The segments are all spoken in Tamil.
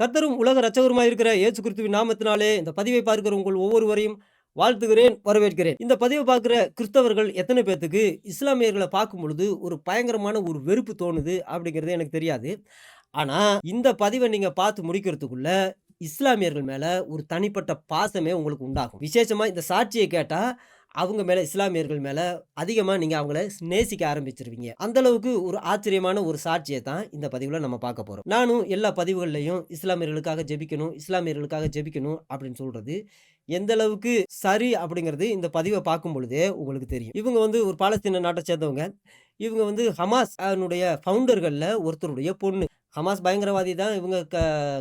கர்த்தரும் உலக இரட்சகருமாய் இருக்கிற இயேசு கிறிஸ்துவின் நாமத்தினாலே இந்த பதிவை பார்க்கிற உங்கள் ஒவ்வொருவரையும் வாழ்த்துகிறேன், வரவேற்கிறேன். இந்த பதிவை பார்க்கிற கிறிஸ்தவர்கள் எத்தனை பேத்துக்கு இஸ்லாமியர்களை பார்க்கும் பொழுது ஒரு பயங்கரமான ஒரு வெறுப்பு தோணுது அப்படிங்கிறது எனக்கு தெரியாது. ஆனா இந்த பதிவை நீங்க பார்த்து முடிக்கிறதுக்குள்ள இஸ்லாமியர்கள் மேல ஒரு தனிப்பட்ட பாசமே உங்களுக்கு உண்டாகும். விசேஷமா இந்த சாட்சியை கேட்டா அவங்க மேல இஸ்லாமியர்கள் மேல அதிகமா நீங்க அவங்கள நேசிக்க ஆரம்பிச்சுருவீங்க. அந்த அளவுக்கு ஒரு ஆச்சரியமான ஒரு சாட்சிய தான் இந்த பதிவுல நம்ம பார்க்க போறோம். நானும் எல்லா பதிவுகள்லயும் இஸ்லாமியர்களுக்காக ஜெபிக்கணும், இஸ்லாமியர்களுக்காக ஜெபிக்கணும் அப்படின்னு சொல்றது எந்த அளவுக்கு சரி அப்படிங்கிறது இந்த பதிவ பார்க்கும் பொழுதே உங்களுக்கு தெரியும். இவங்க வந்து ஒரு பாலஸ்தீன நாட்ட சேர்ந்தவங்க. இவங்க வந்து ஹமாஸ் அதனுடைய ஃபவுண்டர்கள்ல ஒருத்தருடைய பொண்ணு. ஹமாஸ் பயங்கரவாதி தான் இவங்க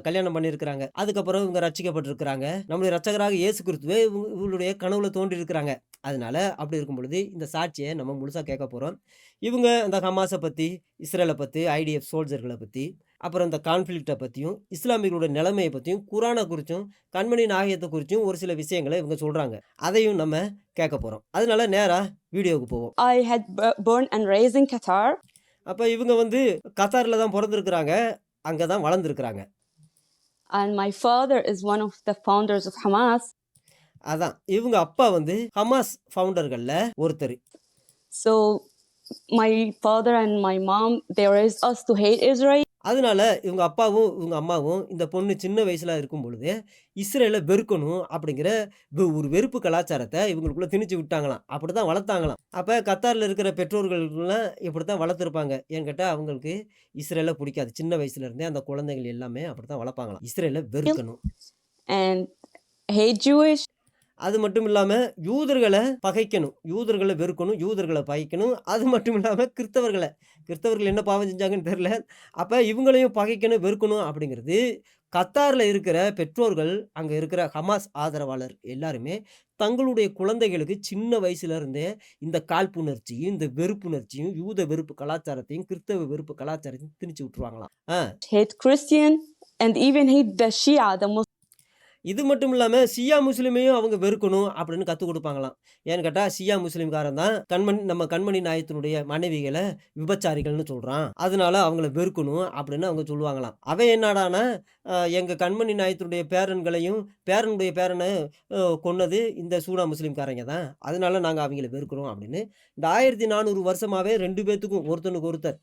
கல்யாணம் பண்ணியிருக்கிறாங்க. அதுக்கப்புறம் இவங்க ரட்சிக்கப்பட்டிருக்கிறாங்க. நம்முடைய இரட்சகராக இயேசு கிறிஸ்துவே இவங்களுடைய கனவுல தோன்றியிருக்கிறாங்க. அதனால அப்படி இருக்கும் பொழுது இந்த சாட்சிய நம்ம முழுசா கேட்க போறோம். இவங்க அந்த ஹமாஸ பத்தி, இஸ்ரேல பத்தி, ஐடிஎஃப் சோல்ஜர்கள பத்தி, அப்புறம் இந்த கான்ஃப்ளிக்ட்ட பத்தியும், இஸ்லாமியர்களுடைய நிலைமைய பத்தியும், குரான குறிச்சும், கண்மணி நாயகத்த குறிச்சும் ஒரு சில விஷயங்கள இவங்க சொல்றாங்க. அதையும் நம்ம கேட்க போறோம். அதனால நேரா வீடியோவுக்கு போவோம். I had born and raised in Qatar. அப்ப இவங்க வந்து கத்தார்ல தான் பொறந்திருக்கிறாங்க. அங்க தான் வளர்ந்திருக்கிறாங்க. And my father is one of the founders of Hamas. அதான். இவங்க அப்பா வந்து ஹமாஸ் ஃபவுண்டர்கள்ல ஒருத்தரு. So my father and my mom, they raised us to hate Israel. அதனால இவங்க அப்பாவும், இவங்க அம்மாவும் இந்த பொண்ணு சின்ன வயசுல இருக்கும் பொழுதே இஸ்ரேல வெறுக்கணும் அப்படிங்கிற ஒரு வெறுப்பு கலாச்சாரத்த இவங்களுக்குள்ள திணிச்சு விட்டாங்களாம். அப்படிதான் வளர்த்தாங்களாம். அப்ப கத்தார்ல இருக்கிற பெற்றோர்கள்லாம் இப்படித்தான் வளர்த்துருப்பாங்க. ஏன்னு கேட்டா அவங்களுக்கு இஸ்ரேல பிடிக்காது. சின்ன வயசுல இருந்தே அந்த குழந்தைகள் எல்லாமே அப்படித்தான் வளர்ப்பாங்களாம். இஸ்ரேல வெறுக்கணும். And hate Jewish. அது மட்டும் இல்லாம யூதர்கள பகைக்கணும். யூதர்கள வெறுக்கணும், யூதர்கள பகைக்கணும். அது மட்டும் இல்லாம கிறிஸ்தவர்கள் என்ன பாவம் செஞ்சாங்கன்னு தெரியல. அப்ப இவங்களையும் பகைக்கணும், வெறுக்கணும் அப்படிங்கிறது கத்தார்ல இருக்கிற பெற்றோர்கள், அங்க இருக்கிற ஹமாஸ் ஆதரவாளர் எல்லாருமே தங்களுடைய குழந்தைகளுக்கு சின்ன வயசுல இருந்தே இந்த காழ்ப்புணர்ச்சியும், இந்த வெறுப்புணர்ச்சியும், யூத வெறுப்பு கலாச்சாரத்தையும், கிறிஸ்தவ வெறுப்பு கலாச்சாரத்தையும் திணிச்சு விட்டுருவாங்களாம். Hate Christian and even hate the Shia, the Muslim. இது மட்டும் இல்லாம ஷியா முஸ்லிமையும் அவங்க வெறுக்கணும் அப்படின்னு கத்துக் கொடுப்பாங்களாம். ஏன்னு கேட்டா ஷியா முஸ்லிம்காரன் தான் நம்ம கண்மணி நாயகத்தினுடைய மனைவிகளை விபச்சாரிகள்னு சொல்றான். அதனால அவங்கள வெறுக்கணும் அப்படின்னு அவங்க சொல்லுவாங்களாம். அவன் என்னடானா எங்க கண்மணி நாயகத்தினுடைய பேரன்களையும் பேரனுடைய பேரனை கொன்னது இந்த சூனா முஸ்லிம்காரங்க தான். அதனால நாங்க அவங்கள வெறுக்கிறோம் அப்படின்னு இந்த 1400 வருஷமாவே 2 பேத்துக்கும் ஒருத்தனுக்கு ஒருத்தர்.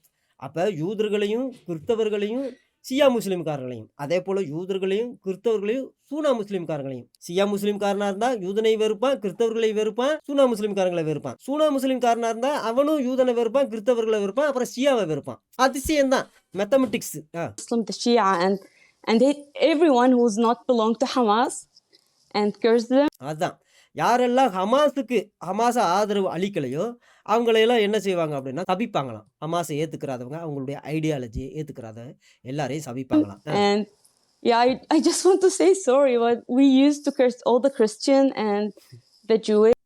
அப்ப யூதர்களையும் கிறிஸ்தவர்களையும் சியா முஸ்லிம்காரங்களையும், அதே போல யூதர்களையும் கிறிஸ்தவர்களையும் சூனா முஸ்லிம்காரங்களையும். சியா முஸ்லிம்காரனா இருந்தா யூதனை வெறுப்பான், கிறிஸ்தவர்களை வெறுப்பான், சூனா முஸ்லிம்காரங்களை வெறுப்பான். சூனா முஸ்லிம்காரனா இருந்தா அவனும் யூதனை வெறுப்பான், கிறிஸ்தவர்களை வெறுப்பான், அப்புறம் ஷியாவை வெறுப்பான். அதிசயம் தான். Mathematics. Muslim, the Shia, and hate everyone who's not belong to Hamas and curse them. அதான். யாரெல்லாம் ஹமாஸ ஆதரவு அளிக்கலையோ அவங்களையெல்லாம் என்ன செய்வாங்க அப்படின்னா சபிப்பாங்களாம். ஹமாஸை ஏத்துக்கிறாதவங்க, அவங்களுடைய ஐடியாலஜியை ஏத்துக்கிறாத எல்லாரையும் சபிப்பாங்களாம். And yeah, I just want to say sorry, but we used to curse all the Christian and the Jewish.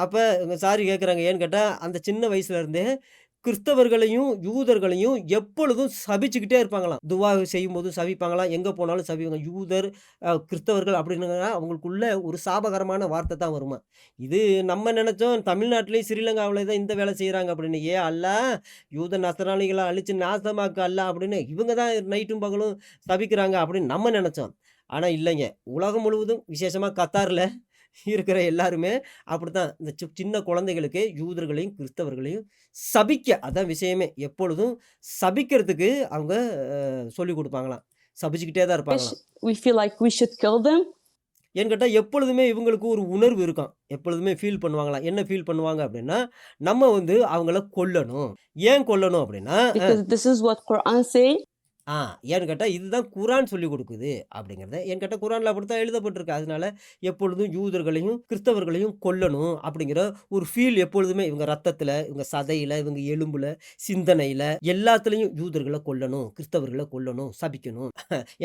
அப்ப இவங்க சாரி கேட்குறாங்க. ஏன்னு கேட்டா அந்த சின்ன வயசுல இருந்தே கிறிஸ்தவர்களையும் யூதர்களையும் எப்பொழுதும் சபிச்சுக்கிட்டே இருப்பாங்களாம். துவா செய்யும்போதும் சபிப்பாங்களாம், எங்க போனாலும் சபிப்பாங்க. யூதர் கிறிஸ்தவர்கள் அப்படின்னு அவங்களுக்குள்ள ஒரு சாபகரமான வார்த்தை தான் வருமா. இது நம்ம நினைச்சோம் தமிழ்நாட்டிலையும் ஸ்ரீலங்காவில தான் இந்த வேலை செய்யறாங்க அப்படின்னு. ஏன் அல்ல யூத நசராணிகளை அழிச்சு நாசமாக்க அல்ல அப்படின்னு இவங்க தான் நைட்டும் பகலும் சபிக்கிறாங்க அப்படின்னு நம்ம நினைச்சோம். ஆனா இல்லைங்க. உலகம் முழுவதும் விசேஷமா கத்தார்ல இருக்கிற எல்லாருமே அப்படித்தான். இந்த சின்ன குழந்தைகளுக்கு யூதர்களையும் கிறிஸ்தவர்களையும் சபிக்க, அதான் விஷயமே. எப்பொழுதும் சபிக்கிறதுக்கு அவங்க சொல்லிக் கொடுப்பாங்களாம். சபிச்சுக்கிட்டே தான் இருப்பாங்களாம். We feel like we should kill them. ஏன்னு கேட்டா எப்பொழுதுமே இவங்களுக்கு ஒரு உணர்வு இருக்கும். எப்பொழுதுமே ஃபீல் பண்ணுவாங்களாம். என்ன ஃபீல் பண்ணுவாங்க அப்படின்னா நம்ம வந்து அவங்கள கொல்லணும். ஏன் கொல்லணும் அப்படின்னா Because this is what Quran say. ஏன்னு கேட்டால் இதுதான் குரான் சொல்லி கொடுக்குது அப்படிங்கிறத. ஏன்னு கேட்டால் குரானில் அப்படித்தான் எழுதப்பட்டிருக்கு. அதனால எப்பொழுதும் யூதர்களையும் கிறிஸ்தவர்களையும் கொல்லணும் அப்படிங்கிற ஒரு ஃபீல் எப்பொழுதுமே இவங்க ரத்தத்தில், இவங்க சதையில், இவங்க எலும்புல, சிந்தனையில் எல்லாத்துலேயும் யூதர்களை கொல்லணும், கிறிஸ்தவர்களை கொல்லணும், சபிக்கணும்.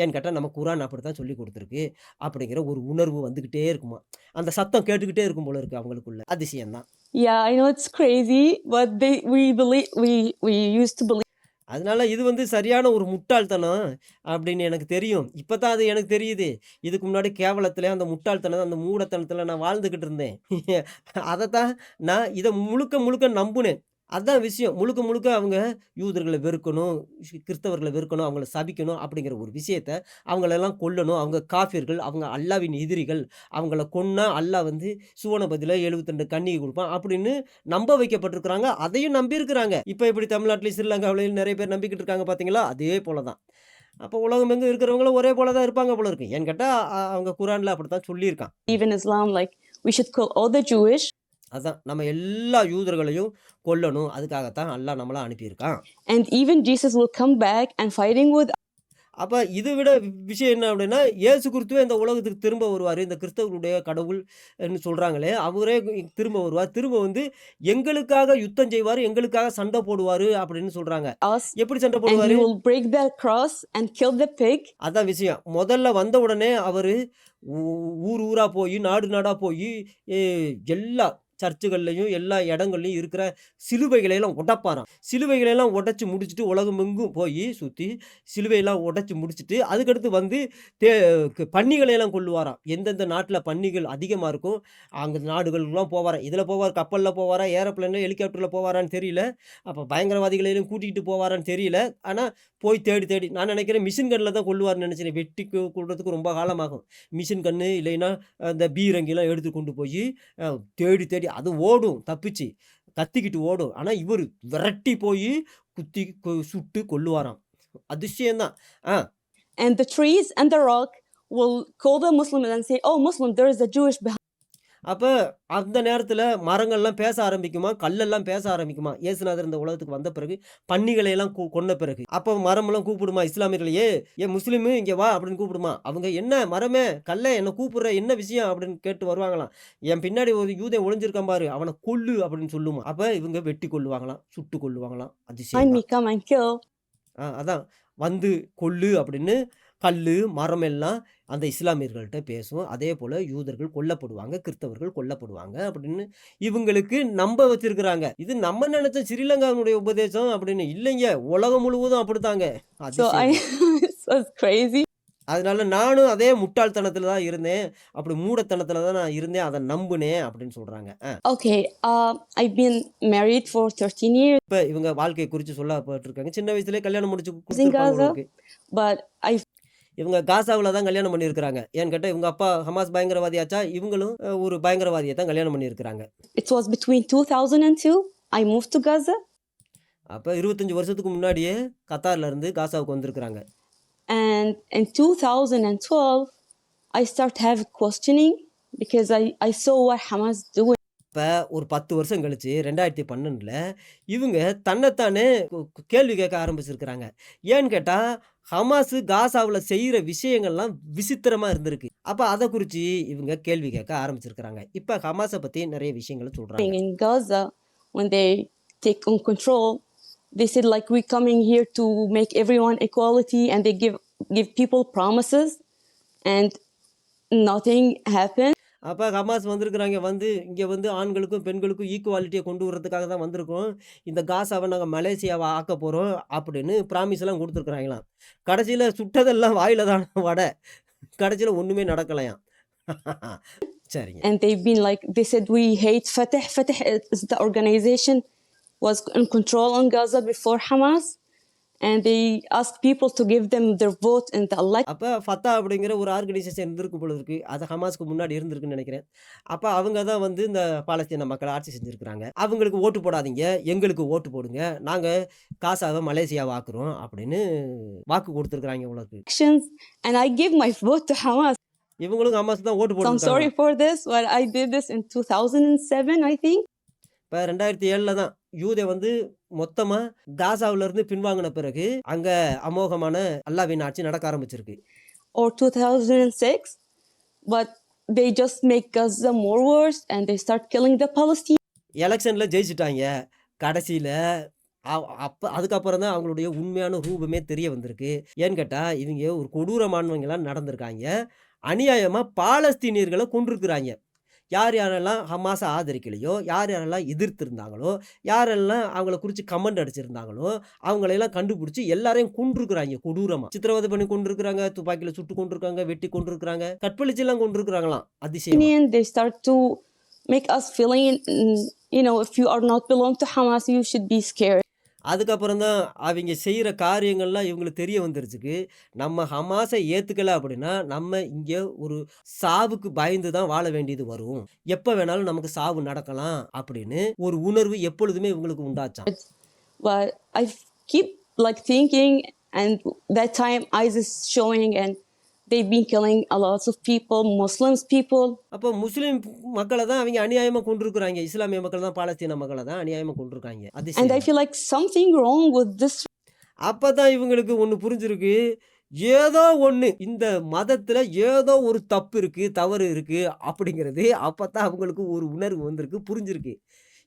ஏன்னு கேட்டால் நம்ம குரான் அப்படி தான் சொல்லி கொடுத்துருக்கு அப்படிங்கிற ஒரு உணர்வு வந்துக்கிட்டே இருக்குமா. அந்த சத்தம் கேட்டுக்கிட்டே இருக்கும் போல இருக்கு அவங்களுக்குள்ள. அதிசயம்தான். Yeah, I know it's crazy, but we used to believe. அதனால இது வந்து சரியான ஒரு முட்டாள்தனம் அப்படின்னு எனக்கு தெரியும். இப்போ தான் அது எனக்கு தெரியுது. இதுக்கு முன்னாடி கேவலத்தில் அந்த முட்டாள்தனம், அந்த மூடத்தனத்தில் நான் வாழ்ந்துக்கிட்டு இருந்தேன். அதைத்தான் நான் இதை முழுக்க முழுக்க நம்புனேன். அதான் விஷயம். முழுக்க முழுக்க அவங்க யூதர்கள வெறுக்கணும், கிறிஸ்தவர்கள வெறுக்கணும், அவங்கள சபிக்கணும் அப்படிங்கிற ஒரு விஷயத்த அவங்களெல்லாம் கொல்லணும். அவங்க காஃபிர்கள், அவங்க அல்லாஹ்வின் எதிரிகள். அவங்கள கொன்னா அல்லாஹ் வந்து சுவனபதியில 72 கன்னிகை குடுப்பான் அப்படின்னு நம்ப வைக்கப்பட்டிருக்கிறாங்க. அதையும் நம்பியிருக்கிறாங்க. இப்ப எப்படி தமிழ்நாட்டிலயும், ஸ்ரீலங்காவிலயும் நெறைய பேர் நம்பிக்கிட்டு இருக்காங்க பார்த்தீங்களா? அதே போல தான். அப்ப உலகமெங்கும் இருக்கிறவங்களும் ஒரே போல தான் இருப்பாங்க போல இருக்கு. ஏன்னு கேட்டா, அவங்க குரான்ல அப்படித்தான் சொல்லியிருக்கான். Even Islam, like we should kill all the Jewish. அதான் நம்ம எல்லா யூதர்களையும் கொல்லணும். அதுக்காகத்தான் அல்லாஹ் நம்மள அனுப்பியிருக்கான். And even Jesus will come back and fighting with. அப்ப இத விட விஷயம் என்ன அப்படின்னா, இயேசு கிறிஸ்துவே இந்த உலகத்துக்கு திரும்ப வருவாரு. இந்த கிறிஸ்தவர்களுடைய கடவுள் ன்னு சொல்றாங்களே, அவரே திரும்ப வருவார். திரும்ப வந்து எங்களுக்காக யுத்தம் செய்வாரு, எங்களுக்காக சண்டை போடுவாரு அப்படின்னு சொல்றாங்க. Us, எப்படி சண்டை and he போடுவாரு? will break the cross and kill the pig. அதான் விஷயம். முதல்ல வந்த உடனே அவரு ஊ ஊர் ஊரா போயி, நாடு நாடா போயி, எ எல்லா சர்ச்சுகள்லயும், எல்லா இடங்கள்லயும் இருக்கிற சிலுவைகளை எல்லாம் உடைப்பாராம். சிலுவைகளை எல்லாம் உடைச்சு முடிச்சுட்டு, உலகமெங்கும் போயி சுத்தி, சிலுவையெல்லாம் உடைச்சு முடிச்சுட்டு, அதுக்கடுத்து வந்து தே பன்னிகளை எல்லாம் கொல்லுவாராம். எந்தெந்த நாட்டுல பன்னிகள் அதிகமா இருக்கோ, அந்த நாடுகளுக்குலாம் போவாராம். இதுல போவார், கப்பல்ல போவாரா, ஏரோப்ளேன்ல, ஹெலிகாப்டர்ல போவாரான்னு தெரியல. அப்ப பயங்கரவாதிகளையும் கூட்டிக்கிட்டு போவாரான்னு தெரியல. ஆனா, போய் தேடி தேடி நான் நினைக்கிறேன் மிஷின் கன்ல தான் கொல்லுவார்ன்னு நினைச்சேன். வெட்டி கொல்றதுக்கு ரொம்ப காலமாகும். மிஷின் கன்னு இல்லைன்னா, அந்த பீரங்கிலாம் எடுத்து கொண்டு போயி, தேடி தேடி அது ஓடும் தப்பிச்சு. கத்திக்கிட்டு ஓடும். ஆனா, இவரு விரட்டி போயி குத்தி சுட்டு கொல்லுவாராம். அதிசயம் தான். ஆ. And the trees and the rock will call the Muslims and say, "Oh, Muslim, there is a Jewish behind." அப்ப அந்த நேரத்துல மரங்கள்லாம் பேச ஆரம்பிக்குமாம், கல்லெல்லாம் பேச ஆரம்பிக்குமாம். இயேசுநாதர் இந்த உலகத்துக்கு வந்த பிறகு, பன்னிகளை எல்லாம் கொன்ன பிறகு. அப்ப மரமெல்லாம் கூப்பிடுமா இஸ்லாமியர்களையே, "ஏ முஸ்லிமு இங்க வா" அப்படின்னு கூப்பிடுமா. அவங்க "என்ன மரமே, கல்லே என்ன கூப்பிடுற, என்ன விஷயம்?" அப்படின்னு கேட்டு வருவாங்களாம். "என் பின்னாடி ஒரு யூதன் ஒளிஞ்சிருக்கான் பாரு, அவன கொல்லு" அப்படின்னு சொல்லுமா. அப்ப இவங்க வெட்டி கொல்லுவாங்களாம், சுட்டு கொல்லுவாங்களாம். அதிசயம் me, தான். come and kill. அதான் வந்து கொல்லு அப்படின்னு கல்லு, மரம் எல்லாம் அந்த இஸ்லாமியர்கள்ட்ட பேசும். அதேபோல யூதர்கள் கொல்லப்படுவாங்க, கிறிஸ்தவர்கள் கொல்லப்படுவாங்க அப்படின்னு இவங்களுக்கு நம்ப வச்சிருக்கிறாங்க. இது நம்ம நெனச்ச ஸ்ரீலங்காவினுடைய உபதேசம் அப்படின்னு. இல்லைங்க, உலகம் முழுவதும் அப்படித்தாங்க. So I அதிசயம் தான். it was crazy. அதனால நானும் அதே முட்டாள்தனத்துல தான் இருந்தேன். அப்படி மூடத்தனத்துல தான் நான் இருந்தேன். அத நம்புனேன் அப்படின்னு சொல்றாங்க. Okay, I've been married for 13 years இப்ப இவங்க வாழ்க்கைய குறிச்சு சொல்லப்பட்டிருக்காங்க. சின்ன வயசுலயே கல்யாணம் முடிச்சு in குடுத்துருப்பாங்க போல Gaza, இருக்கு. but I. இவங்க காசாவுல தான் கல்யாணம் பண்ணியிருக்கிறாங்க. ஏன்னு கேட்டா, இவங்க அப்பா ஹமாஸ் பயங்கரவாதியாச்சா, இவங்களும் ஒரு பயங்கரவாதிய தான் கல்யாணம் பண்ணியிருக்கிறாங்க. It was between 2002. I moved to Gaza, அப்ப 25 வருஷத்துக்கு முன்னாடியே கத்தார்ல இருந்து காசாவுக்கு வந்திருக்கிறாங்க. and in 2012, I start having questioning because I saw what Hamas doing. இப்ப ஒரு 10 வருஷம் கழிச்சு 2012ல இவங்க தன்னைத்தானே கேள்வி கேட்க ஆரம்பிச்சிருக்கிறாங்க. ஏன்னு கேட்டா, ஹமாஸ் காசாவுல செய்யற விஷயங்கள்லாம் விசித்திரமா இருந்திருக்கு. அப்ப அத குறிச்சு இவங்க கேள்வி கேட்க ஆரம்பிச்சிருக்கிறாங்க. இப்ப ஹமாஸ பத்தி நிறைய விஷயங்கள சொல்றாங்க. In Gaza, when they take on control, they said like we coming here to make everyone equality, and they give people promises, and nothing happened. அப்ப ஹமாஸ் வந்திருக்கிறாங்க. வந்து இங்க வந்து ஆண்களுக்கும், பெண்களுக்கும் ஈக்குவாலிட்டிய கொண்டு வரதுக்காக தான் வந்திருக்கோம். இந்த காசாவ நாங்க மலேசியாவா ஆக்கப் போறோம் அப்படின்னு ப்ராமிஸ் எல்லாம் குடுத்துருக்காங்களாம். கடைசியில சுட்டதெல்லாம் வாயில தான் வடை. கடைசியில ஒண்ணுமே நடக்கலையாம். சரிங்க. And they've been like, they said we hate Fatah. Fatah is the organization was in control on Gaza before Hamas, and they asked people to give them their vote in the election. அப்ப ஃபத்தா அப்படிங்கிற ஒரு ஆர்கனைசேஷன் இருந்திருக்கும் போல இருக்கு. அது ஹமாஸ்க்கு முன்னாடி இருந்திருக்குன்னு நினைக்கிறேன். அப்ப அவங்க தான் வந்து இந்த பாலஸ்தீன மக்கள ஆட்சி செஞ்சிருக்கிறாங்க. அவங்களுக்கு ஓட்டு போடாதீங்க, எங்களுக்கு ஓட்டு போடுங்க. நாங்க காசாவ மலேசியாவா ஆக்குறோம் அப்படின்னு வாக்கு குடுத்துருக்காங்க போல இருக்கு. And I gave my vote to Hamas. இவங்களும் ஹமாஸ் தான் ஓட்டு So I'm sorry போட்டுருக்காங்க. for this, but I did this in 2007, I think. இப்ப 2007ல தான் யூத வந்து மொத்தமா காசாவுல இருந்து பின்வாங்கின பிறகு அங்க அமோகமான அல்லாஹ்வின் ஆட்சி நடக்க ஆரம்பிச்சிருக்கு. Or 2006, but they just make Gaza more worse, and they start killing the Palestinians. எலக்ஷன்ல ஜெயிச்சுட்டாங்க. கடைசியில அதுக்கப்புறம் தான் அவங்களுடைய உண்மையான ரூபமே தெரிய வந்திருக்கு. ஏன்னு கேட்டா, இவங்க ஒரு கொடூரமானவங்களா நடந்திருக்காங்க. அநியாயமா பாலஸ்தீனியர்கள கொன்றுக்கிறாங்க. யார் யாரெல்லாம் ஹமாஸ ஆதரிக்கலையோ, யார் யாரெல்லாம் எதிர்த்திருந்தாங்களோ, யாரெல்லாம் அவங்கள குறிச்சு கமெண்ட் அடிச்சிருந்தாங்களோ, அவங்களையெல்லாம் கண்டுபிடிச்சு எல்லாரையும் கொன்றுக்கிறாங்க கொடூரமா. சித்திரவதை பண்ணி கொன்றுக்கிறாங்க, துப்பாக்கில சுட்டு கொன்றுருக்காங்க, வெட்டி கொன்றுருக்காங்க, கற்பழிச்சுலாம் கொன்றுருக்காங்களாம் அதிசயமா. They start to make us feeling, if you are not belong to Hamas, you should be scared. அதுக்கப்புறம் தான் அவிங்க செய்ற காரியங்கள்லாம் இவங்களுக்கு தெரிய வந்துருச்சுக்கு. நம்ம ஹமாஸ ஏத்துக்கல அப்படின்னா, நம்ம இங்க ஒரு சாவுக்கு பயந்து தான் வாழ வேண்டியது வரும். எப்ப வேணாலும் நமக்கு சாவு நடக்கலாம் அப்படின்னு ஒரு உணர்வு எப்பொழுதுமே இவங்களுக்கு உண்டாச்சாம். But I keep like thinking, and that time ISIS showing, and they've been killing a lot of people, Muslims people. அப்ப முஸ்லிம் மக்கள தான் அவிங்க அநியாயமா கொன்றுக்குறாங்க. இஸ்லாமிய மக்கள் தான் பாலஸ்தீன மக்கள தான் அநியாயமா கொன்றுக்காங்க. And I அதிசயம். feel like something wrong with this. அப்பதான் இவங்களுக்கு ஒண்ணு புரிஞ்சிருக்கு. ஏதோ ஒண்ணு இந்த மதத்துல ஏதோ ஒரு தப்பு இருக்கு, தவறு இருக்கு அப்படிங்கிறது அப்பதான் அவங்களுக்கு ஒரு உணர்வு வந்திருக்கு, புரிஞ்சிருக்கு.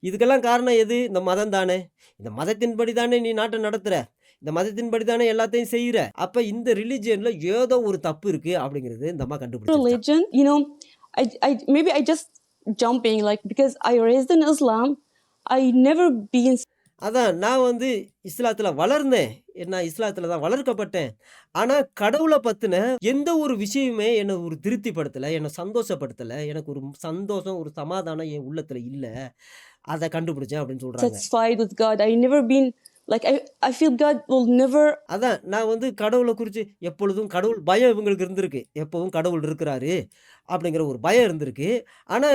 இதுக்கெல்லாம் காரணம் எது? இந்த மதம் தானே. இந்த மதத்தின்படி தானே நீ நாட்ட நடத்துற. இந்த மதத்தின்படி தானே எல்லாத்தையும் செய்ற. அப்ப இந்த ரிலிஜியன்ல ஏதோ ஒரு தப்பு இருக்கு அப்படிங்கிறது இந்த அம்மா கண்டுபிடிச்சிருச்சாம். Religion, maybe I just jumping, like, because I raised in Islam, I never been. அதான் நான் வந்து இஸ்லாத்துல வளர்ந்தேன். நான் இஸ்லாத்துல தான் வளர்க்கப்பட்டேன். ஆனா கடவுள பத்தின எந்த ஒரு விஷயமுமே என்ன ஒரு திருப்திப்படுத்தல, என்ன சந்தோஷப்படுத்தல. எனக்கு ஒரு சந்தோஷம், ஒரு சமாதானம் என் உள்ளத்துல இல்ல. அத கண்டுபிடிச்சேன் அப்படின்னு சொல்றாங்க. Satisfied with God. I never been like, I feel God will never. அதான் நான் வந்து கடவுள குறிச்சு எப்பொழுதும் கடவுள் பயம் இவங்களுக்கு இருந்திருக்கு. எப்பவும் கடவுள் இருக்கிறாரு அப்படிங்கிற ஒரு பயம் இருந்திருக்கு. ஆனா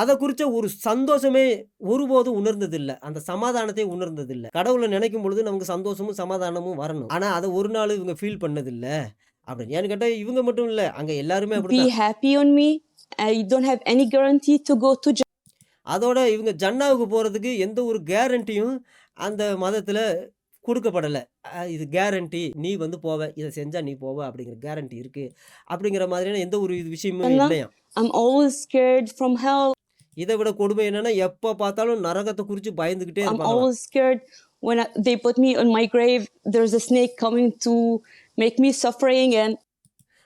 அத குறிச்ச ஒரு சந்தோஷமே ஒருபோதும் உணர்ந்ததில்ல. அந்த சமாதானத்தை உணர்ந்ததில்ல. கடவுள நினைக்கும் பொழுது நமக்கு சந்தோஷமும், சமாதானமும் வரணும். ஆனா அத ஒரு நாள் இவங்க ஃபீல் பண்ணதில்ல அப்படின்னு. ஏன்னு கேட்டா இவங்க மட்டும் இல்ல. அங்க எல்லாருமே Be அப்படித்தான். happy on me. I don't have any guarantee to go to. அதோட இவங்க ஜன்னாவுக்கு போறதுக்கு எந்த ஒரு கேரண்டியும் அந்த மதத்துல குடுக்கப்படல. இது கேரண்டி. நீ வந்து போவ. இத செஞ்சா நீ போவ அப்படிங்கிற கேரண்டி இருக்கு. அப்படிங்கிற மாதிரியான எந்த ஒரு விஷயமும் இல்லையாம். I'm always scared from hell. இத விட கொடுமை என்னன்னா, எப்ப பார்த்தாலும் நரகத்த குறிச்சு பயந்துகிட்டே I'm இருப்பாங்களாம். always scared when they put me on my grave. There's a snake coming to make me suffering, and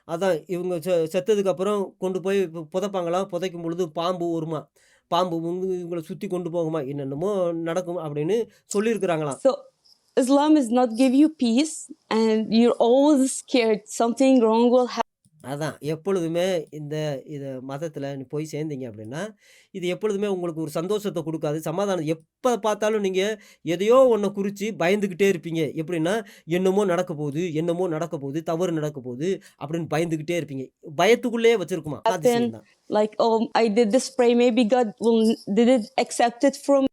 அதான் இவங்க செத்ததுக்கு அப்புறம் கொண்டு போய் புதைப்பாங்களாம். புதைக்கும் பொழுது பாம்பு வருமாம். பாம்பு வந்து இவங்கள சுத்தி கொண்டு போகுமா. என்னென்னமோ நடக்கும் அப்படின்னு சொல்லியிருக்கிறாங்களாம். so Islam is not give you peace, and you're always scared something wrong will happen. அதான் எப்பொழுதுமே இத மதத்துல நீ போய் சேர்ந்தீங்க அப்படின்னா, இது எப்பொழுதுமே உங்களுக்கு ஒரு சந்தோஷத்த குடுக்காது. சமாதானம் எப்ப பார்த்தாலும் நீங்க எதையோ ஒண்ண குறிச்சு பயந்துகிட்டே இருப்பீங்க. எப்படின்னா, என்னமோ நடக்க போகுது, என்னமோ நடக்க போகுது, தவறு நடக்க போகுது அப்படின்னு பயந்துகிட்டே இருப்பீங்க. பயத்துக்குள்ளேயே வச்சிருக்குமா. அதிசயம் தான். Like, oh, I did this pray, maybe God did accept it from.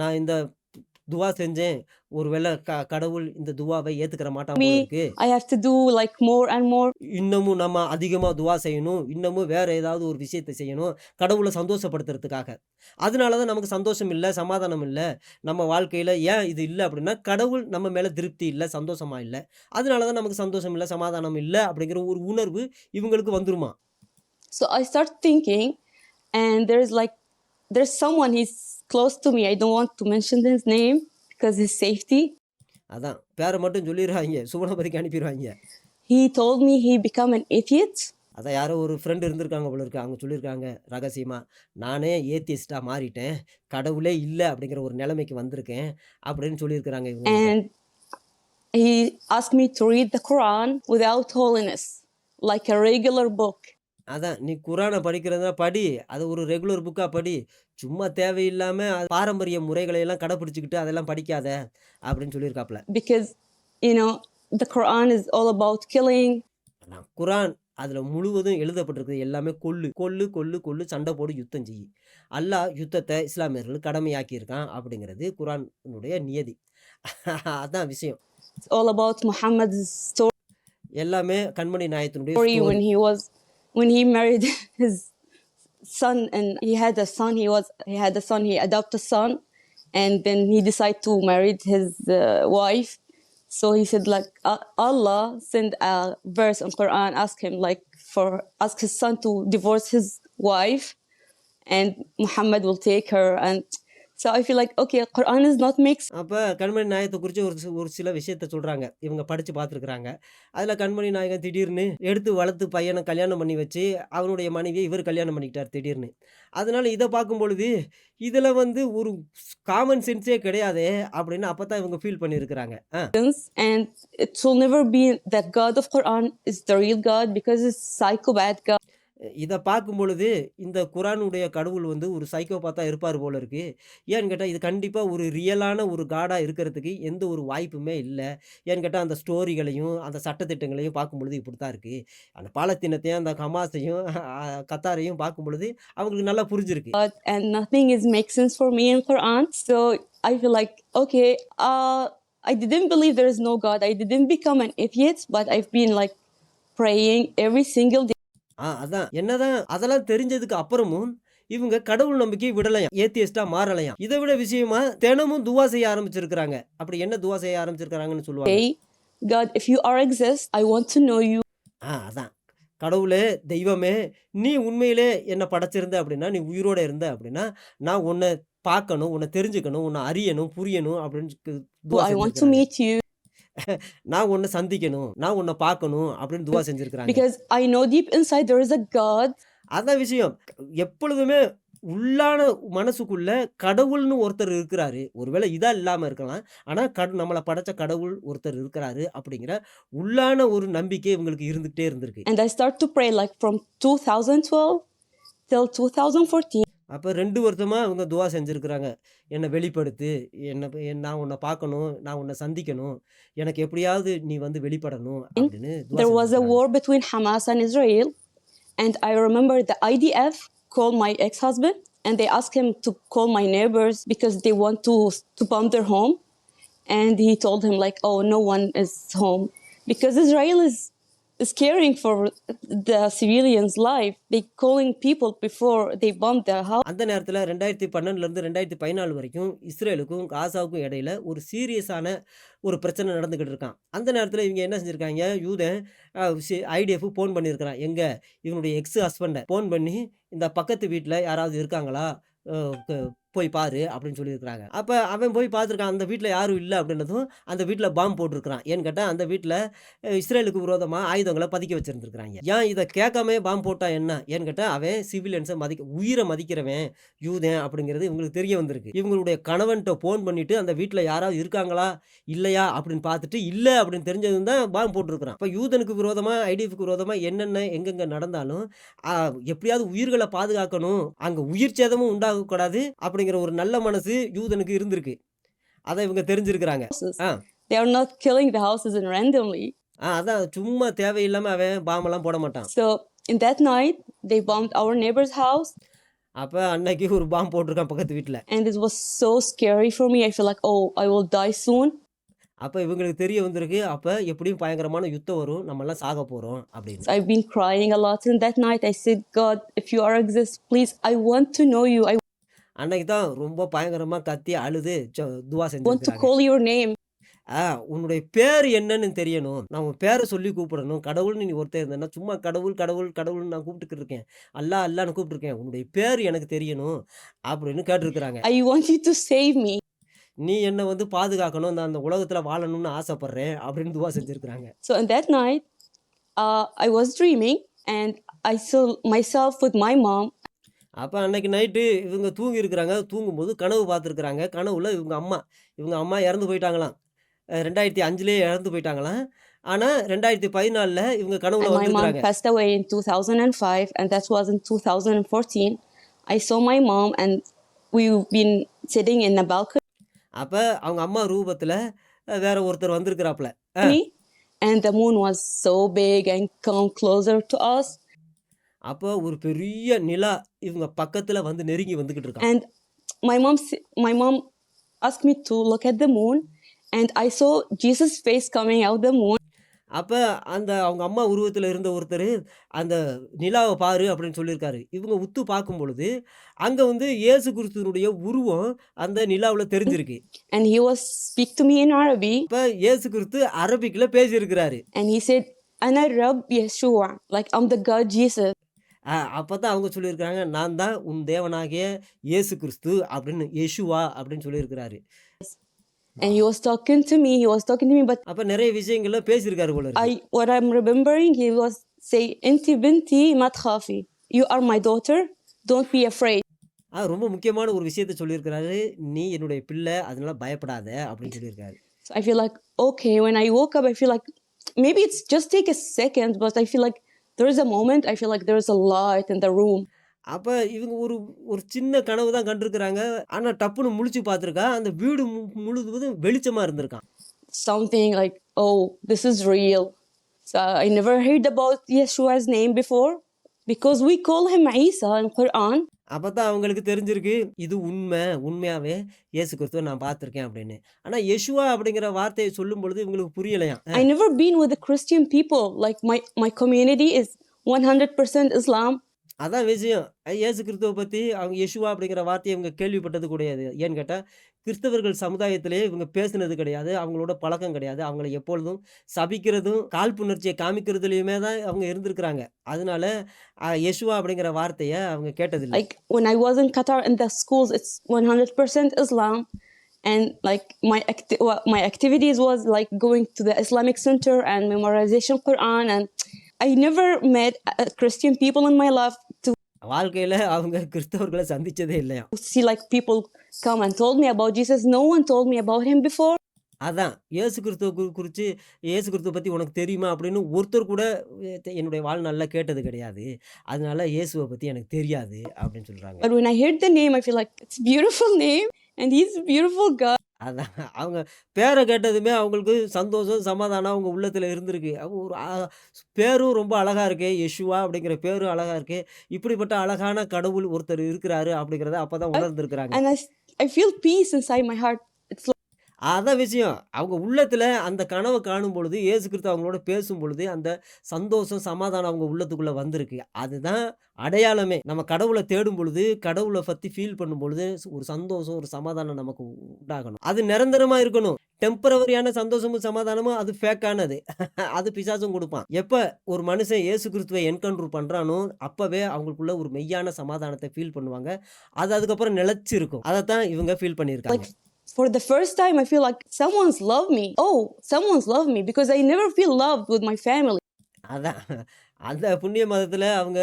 நான் இந்த துவா செஞ்சேன். ஒருவேளை கடவுள் இந்த துவாவை ஏத்துக்கிற மாட்டான் போல me. இருக்கு. I have to do like more and more. இன்னமும் நம்ம அதிகமா துவா செய்யணும். இன்னமும் வேற ஏதாவது ஒரு விஷயத்த செய்யணும். கடவுள சந்தோஷப்படுத்துறதுக்காக. அதனால தான் நமக்கு சந்தோஷம் இல்ல, சமாதானம் இல்ல. நம்ம வாழ்க்கையில ஏன் இது இல்ல அப்படின்னா, கடவுள் நம்ம மேல திருப்தி இல்ல, சந்தோஷமா இல்ல. அதனால தான் நமக்கு சந்தோஷம் இல்ல, சமாதானம் இல்ல அப்படிங்கிற ஒரு உணர்வு இவங்களுக்கு வந்துருமா. So I start thinking, and there's someone, he's close to me. I don't want to mention his name because his safety. அதான் பேர மட்டும் சொல்லிடுறாங்க. சுவனபதிக்கு அனுப்பிடுவாங்க. He told me he become an atheist. அதான் யாரோ ஒரு ஃப்ரெண்ட் இருந்திருக்காங்க போல இருக்கு. அவங்க சொல்லியிருக்காங்க ரகசியமா. நானே ஏத்தியஸ்டா மாறிட்டேன். கடவுளே இல்ல அப்படிங்கிற ஒரு நிலைமைக்கு வந்திருக்கேன் அப்படின்னு சொல்லியிருக்கிறாங்க இவங்க. And he asked me to read the Quran without holiness, like a regular book. அதான் நீ குரானை படிக்கிறதா படி. அது ஒரு ரெகுலர் புக்கா படி. சும்மா தேவையில்லாம பாரம்பரிய முறைகளை எல்லாம் கடைபிடிச்சுக்கிட்டு அதெல்லாம் படிக்காத அப்படின்னு சொல்லியிருக்காப்ல. Because the Quran is all about killing. குரான் அதுல முழுவதும் எழுதப்பட்டிருக்குது எல்லாமே கொல்லு கொல்லு கொல்லு கொல்லு, சண்டை போடு, யுத்தம் செய்யு. அல்லாஹ் யுத்தத்தை இஸ்லாமியர்களுக்கு கடமையாக்கி இருக்கான் அப்படிங்கிறது குரானுடைய நியதி. அதான் விஷயம். It's all about Muhammad's story. எல்லாமே கண்மணி நாயகத்தினுடைய Story story. when he married his son, and he had a son. He adopted a son, and then he decided to marry his wife. So he said, like, Allah sent a verse in Quran, ask his son to divorce his wife, and Muhammad will take her. And so I feel like, okay, Quran is not mixed. அப்ப கண்மணி நாயகத்தை குறித்து ஒரு சில விஷயத்த சொல்றாங்க. இவங்க படிச்சு பார்த்துருக்குறாங்க. அதுல கண்மணி நாயகன் திடீர்னு எடுத்து வளர்த்து பையனை கல்யாணம் பண்ணி வச்சு அவனுடைய மனைவியை இவர் கல்யாணம் பண்ணிக்கிட்டார் திடீர்னு. அதனால இதை பார்க்கும் பொழுது இதுல வந்து ஒரு காமன் சென்ஸே கிடையாதே அப்படின்னு அப்பதான் இவங்க ஃபீல் பண்ணியிருக்கிறாங்க. And it will never be that God of Quran is the real God, because it's psychopath God. இத பார்க்கும் பொழுது, இந்த குரானுடைய கடவுள் வந்து ஒரு சைக்கோபாத்தா இருப்பாரு போல இருக்கு. ஏன்னு கேட்டா, இது கண்டிப்பா ஒரு ரியலான ஒரு காடா இருக்கிறதுக்கு எந்த ஒரு வாய்ப்புமே இல்ல. ஏன்னு கேட்டா, அந்த ஸ்டோரிகளையும், அந்த சட்டதிட்டங்களையும் பார்க்கும்பொழுது இப்படித்தான் இருக்கு. அந்த பாலஸ்தீனத்தையும், அந்த ஹமாஸையும், கத்தாரையும் பார்க்கும்பொழுது அவங்களுக்கு நல்லா புரிஞ்சிருக்கு. And nothing is makes sense for me in Quran. So I feel like, okay, I didn't believe there is no God. I didn't become an atheist, but I've been like praying every single day. அதான். என்னதான் அதெல்லாம் தெரிஞ்சதுக்கு அப்புறமும், இவங்க கடவுள் நம்பிக்கைய விடலையாம். ஏத்தியஸ்ட்டா மாறலையாம். இத விட விஷயமா தினமும் துவா செய்ய ஆரம்பிச்சிருக்கிறாங்க. அப்படி என்ன துவா செய்ய ஆரம்பிச்சிருக்கிறாங்கன்னு சொல்லுவாங்க. Hey, God, if you are exist, I want to know you. அதான். கடவுளே, தெய்வமே, நீ உண்மையிலே என்ன படைச்சிருந்த அப்படின்னா, நீ உயிரோட இருந்த அப்படின்னா, நான் உன்ன பார்க்கணும், உன்ன தெரிஞ்சுக்கணும், உன்ன அறியணும், புரியணும் அப்படின்னு துவா I want to செஞ்சிருக்கிறாங்க. meet you நான் உன்ன சந்திக்கணும், நான் உன்ன பார்க்கணும் அப்படின்னு துவா செஞ்சிருக்கிறாங்க. because I know deep inside there is a God. அதான் விஷயம். எப்பொழுதுமே உள்ளான மனசுக்குள்ள கடவுள்னு ஒருத்தர் இருக்கிறாரு. ஒருவேளை இதா இல்லாம இருக்கலாம். ஆனா நம்மள படைச்ச கடவுள் ஒருத்தர் இருக்கிறாரு அப்படிங்கிற உள்ளான ஒரு நம்பிக்கை இவங்களுக்கு இருந்துகிட்டே இருந்திருக்கு. And I start to pray like from 2012 till 2014. அப்ப 2 வருஷமா இவங்க துவா செஞ்சிருக்கிறாங்க. என்ன வெளிப்படுத்து, நான் உன்ன பார்க்கணும், நான் உன்ன சந்திக்கணும், எனக்கு எப்படியாவது நீ வந்து வெளிப்படணும் அப்படின்னு துவா There was a செஞ்சிருக்கிறாங்க. war between Hamas and Israel, and I remember the IDF called my ex-husband and they asked him to call my neighbors because they want to bomb their home, and he told him like, oh, no one is home because Israel is caring for the civilians' life. They calling people before they bomb their house. அந்த நேரத்துல 2012லேருந்து 2014 வரைக்கும் இஸ்ரேலுக்கும் காசாவுக்கும் இடையில ஒரு சீரியஸான ஒரு பிரச்சனை நடந்துகிட்டு இருக்கான். அந்த நேரத்துல இவங்க என்ன செஞ்சிருக்காங்க, யூதன் ஐடிஎஃப் ஃபோன் பண்ணியிருக்கிறான். எங்க இவனுடைய எக்ஸ் ஹஸ்பண்ட ஃபோன் பண்ணி, இந்த பக்கத்து வீட்ல யாராவது இருக்காங்களா? அ க போய் பாரு அப்படின்னு சொல்லியிருக்கிறாங்க. அப்ப அவன் போய் பார்த்துருக்கான். அந்த வீட்ல யாரும் இல்ல அப்படின்னதும், அந்த வீட்ல பாம்பு போட்டிருக்கிறான். ஏன்னு கேட்டா, அந்த வீட்ல இஸ்ரேலுக்கு விரோதமா ஆயுதங்கள பதுக்கி வச்சிருந்திருக்கிறாங்க. ஏன் இத கேட்காமயே பாம்பு போட்டா என்ன? ஏன்னு கேட்டா, அவன் சிவிலியன்ஸ உயிர மதிக்கிறவன் யூதன் அப்படிங்கிறது இவங்களுக்கு தெரிய வந்திருக்கு. இவங்களுடைய கணவன்ட்ட ஃபோன் பண்ணிட்டு, அந்த வீட்ல யாராவது இருக்காங்களா? இல்லையா? அப்படின்னு பார்த்துட்டு, இல்ல அப்படின்னு தெரிஞ்சதும் தான் பாம்பு போட்டிருக்கிறான். அப்ப யூதனுக்கு விரோதமா, ஐடிஎஃப்க்கு விரோதமா என்னென்ன எங்கெங்க நடந்தாலும், அ எப்படியாவது உயிர்கள பாதுகாக்கணும். அங்க உயிர் சேதமும் உண்டாகக்கூடாது. அப்படிங்கிற ஒரு நல்ல மனசு யூதனுக்கு இருந்திருக்கு. அத இவங்க தெரிஞ்சிருக்கிறாங்க. ஆ. They are not killing the houses and randomly. அதான் சும்மா தேவையில்லாம அவன் பாம்பெல்லாம் போட மாட்டான். So in that night, they bombed our neighbor's house. அப்ப அன்னைக்கு ஒரு பாம்பு போட்டிருக்கான் பக்கத்து வீட்ல. And it was so scary for me. I feel like, oh, I will die soon. அப்ப இவங்களுக்கு தெரிய வந்திருக்கு. அப்ப எப்படியும் பயங்கரமான யுத்தம் வரும். நம்மலாம் சாக போறோம் அப்படின்னு. So I've been crying a lot. And that night I said, God, if you are exist, please, I want to know you. I அன்னைக்கு தான் ரொம்ப பயங்கரமா கத்தி அழுது துவா want to செஞ்சிருக்காங்க. call your name. உன்னுடைய பேர் என்னன்னு தெரியணும். நான் உன் பேர சொல்லி கூப்பிடணும். கடவுள்னு நீ ஒருத்தன் இருந்தேன்னா, சும்மா கடவுள், கடவுள், கடவுள்னு நான் கூப்பிட்டுக்கிட்டு இருக்கேன். அல்லாஹ், அல்லாஹ்ன்னு கூப்பிட்டுருக்கேன். உன்னுடைய பேர் எனக்கு தெரியணும் அப்படின்னு கேட்டிருக்கிறாங்க. I want you to save me. நீ என்ன வந்து பாதுகாக்கணும். நான் அந்த உலகத்துல வாழணும்னு ஆசைப்படுறேன் அப்படின்னு துவா செஞ்சிருக்கிறாங்க. So on that night, I was dreaming and I saw myself with my mom. அப்ப அன்னைக்கு நைட்டு இவங்க தூங்கி இருக்கிறாங்க. தூங்கும்போது கனவு பார்த்துருக்குறாங்க. கனவுல இவங்க அம்மா இறந்து போயிட்டாங்களாம். 2005லயே இறந்து போயிட்டாங்களாம். ஆனா 2014ல இவங்க கனவுல And my mom வந்திருக்கிறாங்க. passed away in 2005, and that was in 2014. I saw my mom, and we've been sitting in a balcony, அப்ப அவங்க அம்மா ரூபத்துல வேற ஒருத்தர் வந்திருக்கிறாப்ல. and the moon was so big and come closer to us. அப்ப ஒரு பெரிய நிலா இவங்க பக்கத்துல வந்து நெருங்கி வந்துகிட்டு இருக்கான். And my mom asked me to look at the moon, and I saw Jesus' face coming out the moon. அப்ப அந்த அவங்க அம்மா உருவத்துல இருந்த ஒருத்தர் அந்த நிலாவை பாரு அப்படின்னு சொல்லியிருக்காரு. இவங்க உத்து பார்க்கும் பொழுது அங்க வந்து இயேசு கிறிஸ்துவினுடைய உருவம் அந்த நிலாவுல தெரிஞ்சிருக்கு. And he was speak to me in Arabic. அப்ப இயேசு கிறிஸ்து அரபிக்ல பேசியிருக்கிறாரு. And he said, "Ana Rabb Yeshua," like I'm the God Jesus. அப்பதான் அவங்க சொல்லியிருக்காங்க, நான் தான் உன் தேவனாகிய இயேசு கிறிஸ்து அப்படின்னு, யேசுவா அப்படின்னு சொல்லியிருக்கிறாரு. And he was talking to me. But அப்ப நிறைய விஷயங்கள்ல பேசியிருக்காரு போல இருக்கு. what I'm remembering, he was say, "Inti binti ma tkhafi. You are my daughter. Don't be afraid." ரொம்ப முக்கியமான ஒரு விஷயத்த சொல்லியிருக்கிறாரு. நீ என்னுடைய பிள்ளை, அதனால பயப்படாத அப்படின்னு சொல்லியிருக்காரு. So I feel like, okay, when I woke up, I feel like maybe it's just take a second, but I feel like there is a moment I feel like there is a light in the room. அப்ப இவங்க ஒரு ஒரு சின்ன கனவு தான் கண்டிருக்கிறாங்க. ஆனா டப்புன்னு முழிச்சு பார்த்துருக்கா, அந்த வீடு முழுவதும் வெளிச்சமா இருந்திருக்காம். Something like, oh, this is real. So I never heard about Yeshua's name before because we call him Isa in Quran. அப்பதான் அவங்களுக்கு தெரிஞ்சிருக்கு, இது உண்மையாவே இயேசு கிறிஸ்துவ நான் பார்த்துருக்கேன் அப்படின்னு. ஆனா யெஷுவா அப்படிங்கிற வார்த்தைய சொல்லும்பொழுது இவங்களுக்கு புரியலையாம். I never been with the Christian people. Like my community is 100% Islam. அதான் விஷயம். இயேசு கிறிஸ்துவ பத்தி அவங்க யெஷுவா அப்படிங்கிற வார்த்தைய இவங்க கேள்விப்பட்டது கிடையாது. ஏன்னு கேட்டா, கிறிஸ்தவர்கள் சமுதாயத்திலே இவங்க பேசினது கிடையாது. அவங்களோட பழக்கம் கிடையாது. அவங்கள எப்பொழுதும் சபிக்கிறதும், காழ்ப்புணர்ச்சிய காமிக்கிறதுலயுமே தான் அவங்க இருந்திருக்கிறாங்க. அதனால யெஷுவா அப்படிங்கிற வார்த்தைய அவங்க கேட்டதில்ல. Like when I was in Qatar in the schools, it's 100% Islam. And like my activities was like going to the Islamic center and memorization Quran. And I never met Christian people in my life to வாழ்க்கையில அவங்க கிறிஸ்தவர்கள சந்திச்சதே இல்லையாம். see like people come and told me about Jesus. No one told me about him before. அதான் இயேசு கிறிஸ்துவ குறிச்சு இயேசு கிறிஸ்துவ பத்தி உனக்கு தெரியுமா அப்படின்னு ஒருத்தர் கூட என்னுடைய வாழ்நாள்ல கேட்டது கிடையாது. அதனால இயேசுவ பத்தி எனக்கு தெரியாது அப்படின்னு சொல்றாங்க. But when I heard the name, I feel like it's a beautiful name and he's a beautiful God. அதான் அவங்க பேரை கேட்டதுமே அவங்களுக்கு சந்தோஷம், சமாதானம் அவங்க உள்ளத்துல இருந்திருக்கு. ஒரு பேரும் ரொம்ப அழகா இருக்கே, யெஷுவா அப்படிங்கிற பேரும் அழகா இருக்கே. இப்படிப்பட்ட அழகான கடவுள் ஒருத்தர் இருக்கிறாரு அப்படிங்கிறத அப்பதான் உணர்ந்திருக்கிறாங்க. And I feel peace inside my heart. It's like, அதான் விஷயம். அவங்க உள்ளத்துல அந்த கனவ காணும் பொழுது, இயேசு கிறிஸ்து அவங்களோட பேசும் பொழுது, அந்த சந்தோஷம், சமாதானம் அவங்க உள்ளத்துக்குள்ள வந்திருக்கு. அதுதான் அடையாளமே. நம்ம கடவுள தேடும் பொழுது, கடவுள பத்தி ஃபீல் பண்ணும் பொழுது, ஒரு சந்தோஷம், ஒரு சமாதானம் நமக்கு உண்டாகணும். அது நிரந்தரமா இருக்கணும். டெம்பரவரியான சந்தோஷமும், சமாதானமும் அது ஃபேக்கானது. அது பிசாசும் குடுப்பான். எப்ப ஒரு மனுஷன் இயேசு கிறிஸ்துவ என்கவுண்டர் பண்றானோ, அப்பவே அவங்களுக்குள்ள ஒரு மெய்யான சமாதானத்த ஃபீல் பண்ணுவாங்க. அது அதுக்கப்புறம் நிலைச்சு இருக்கும். அதத்தான் இவங்க ஃபீல் பண்ணியிருக்காங்க. like for the first time, I feel like someone's loved me. Oh, someone's loved me because I never feel loved with my family. அதான். அந்த புண்ணிய மதத்துல அவங்க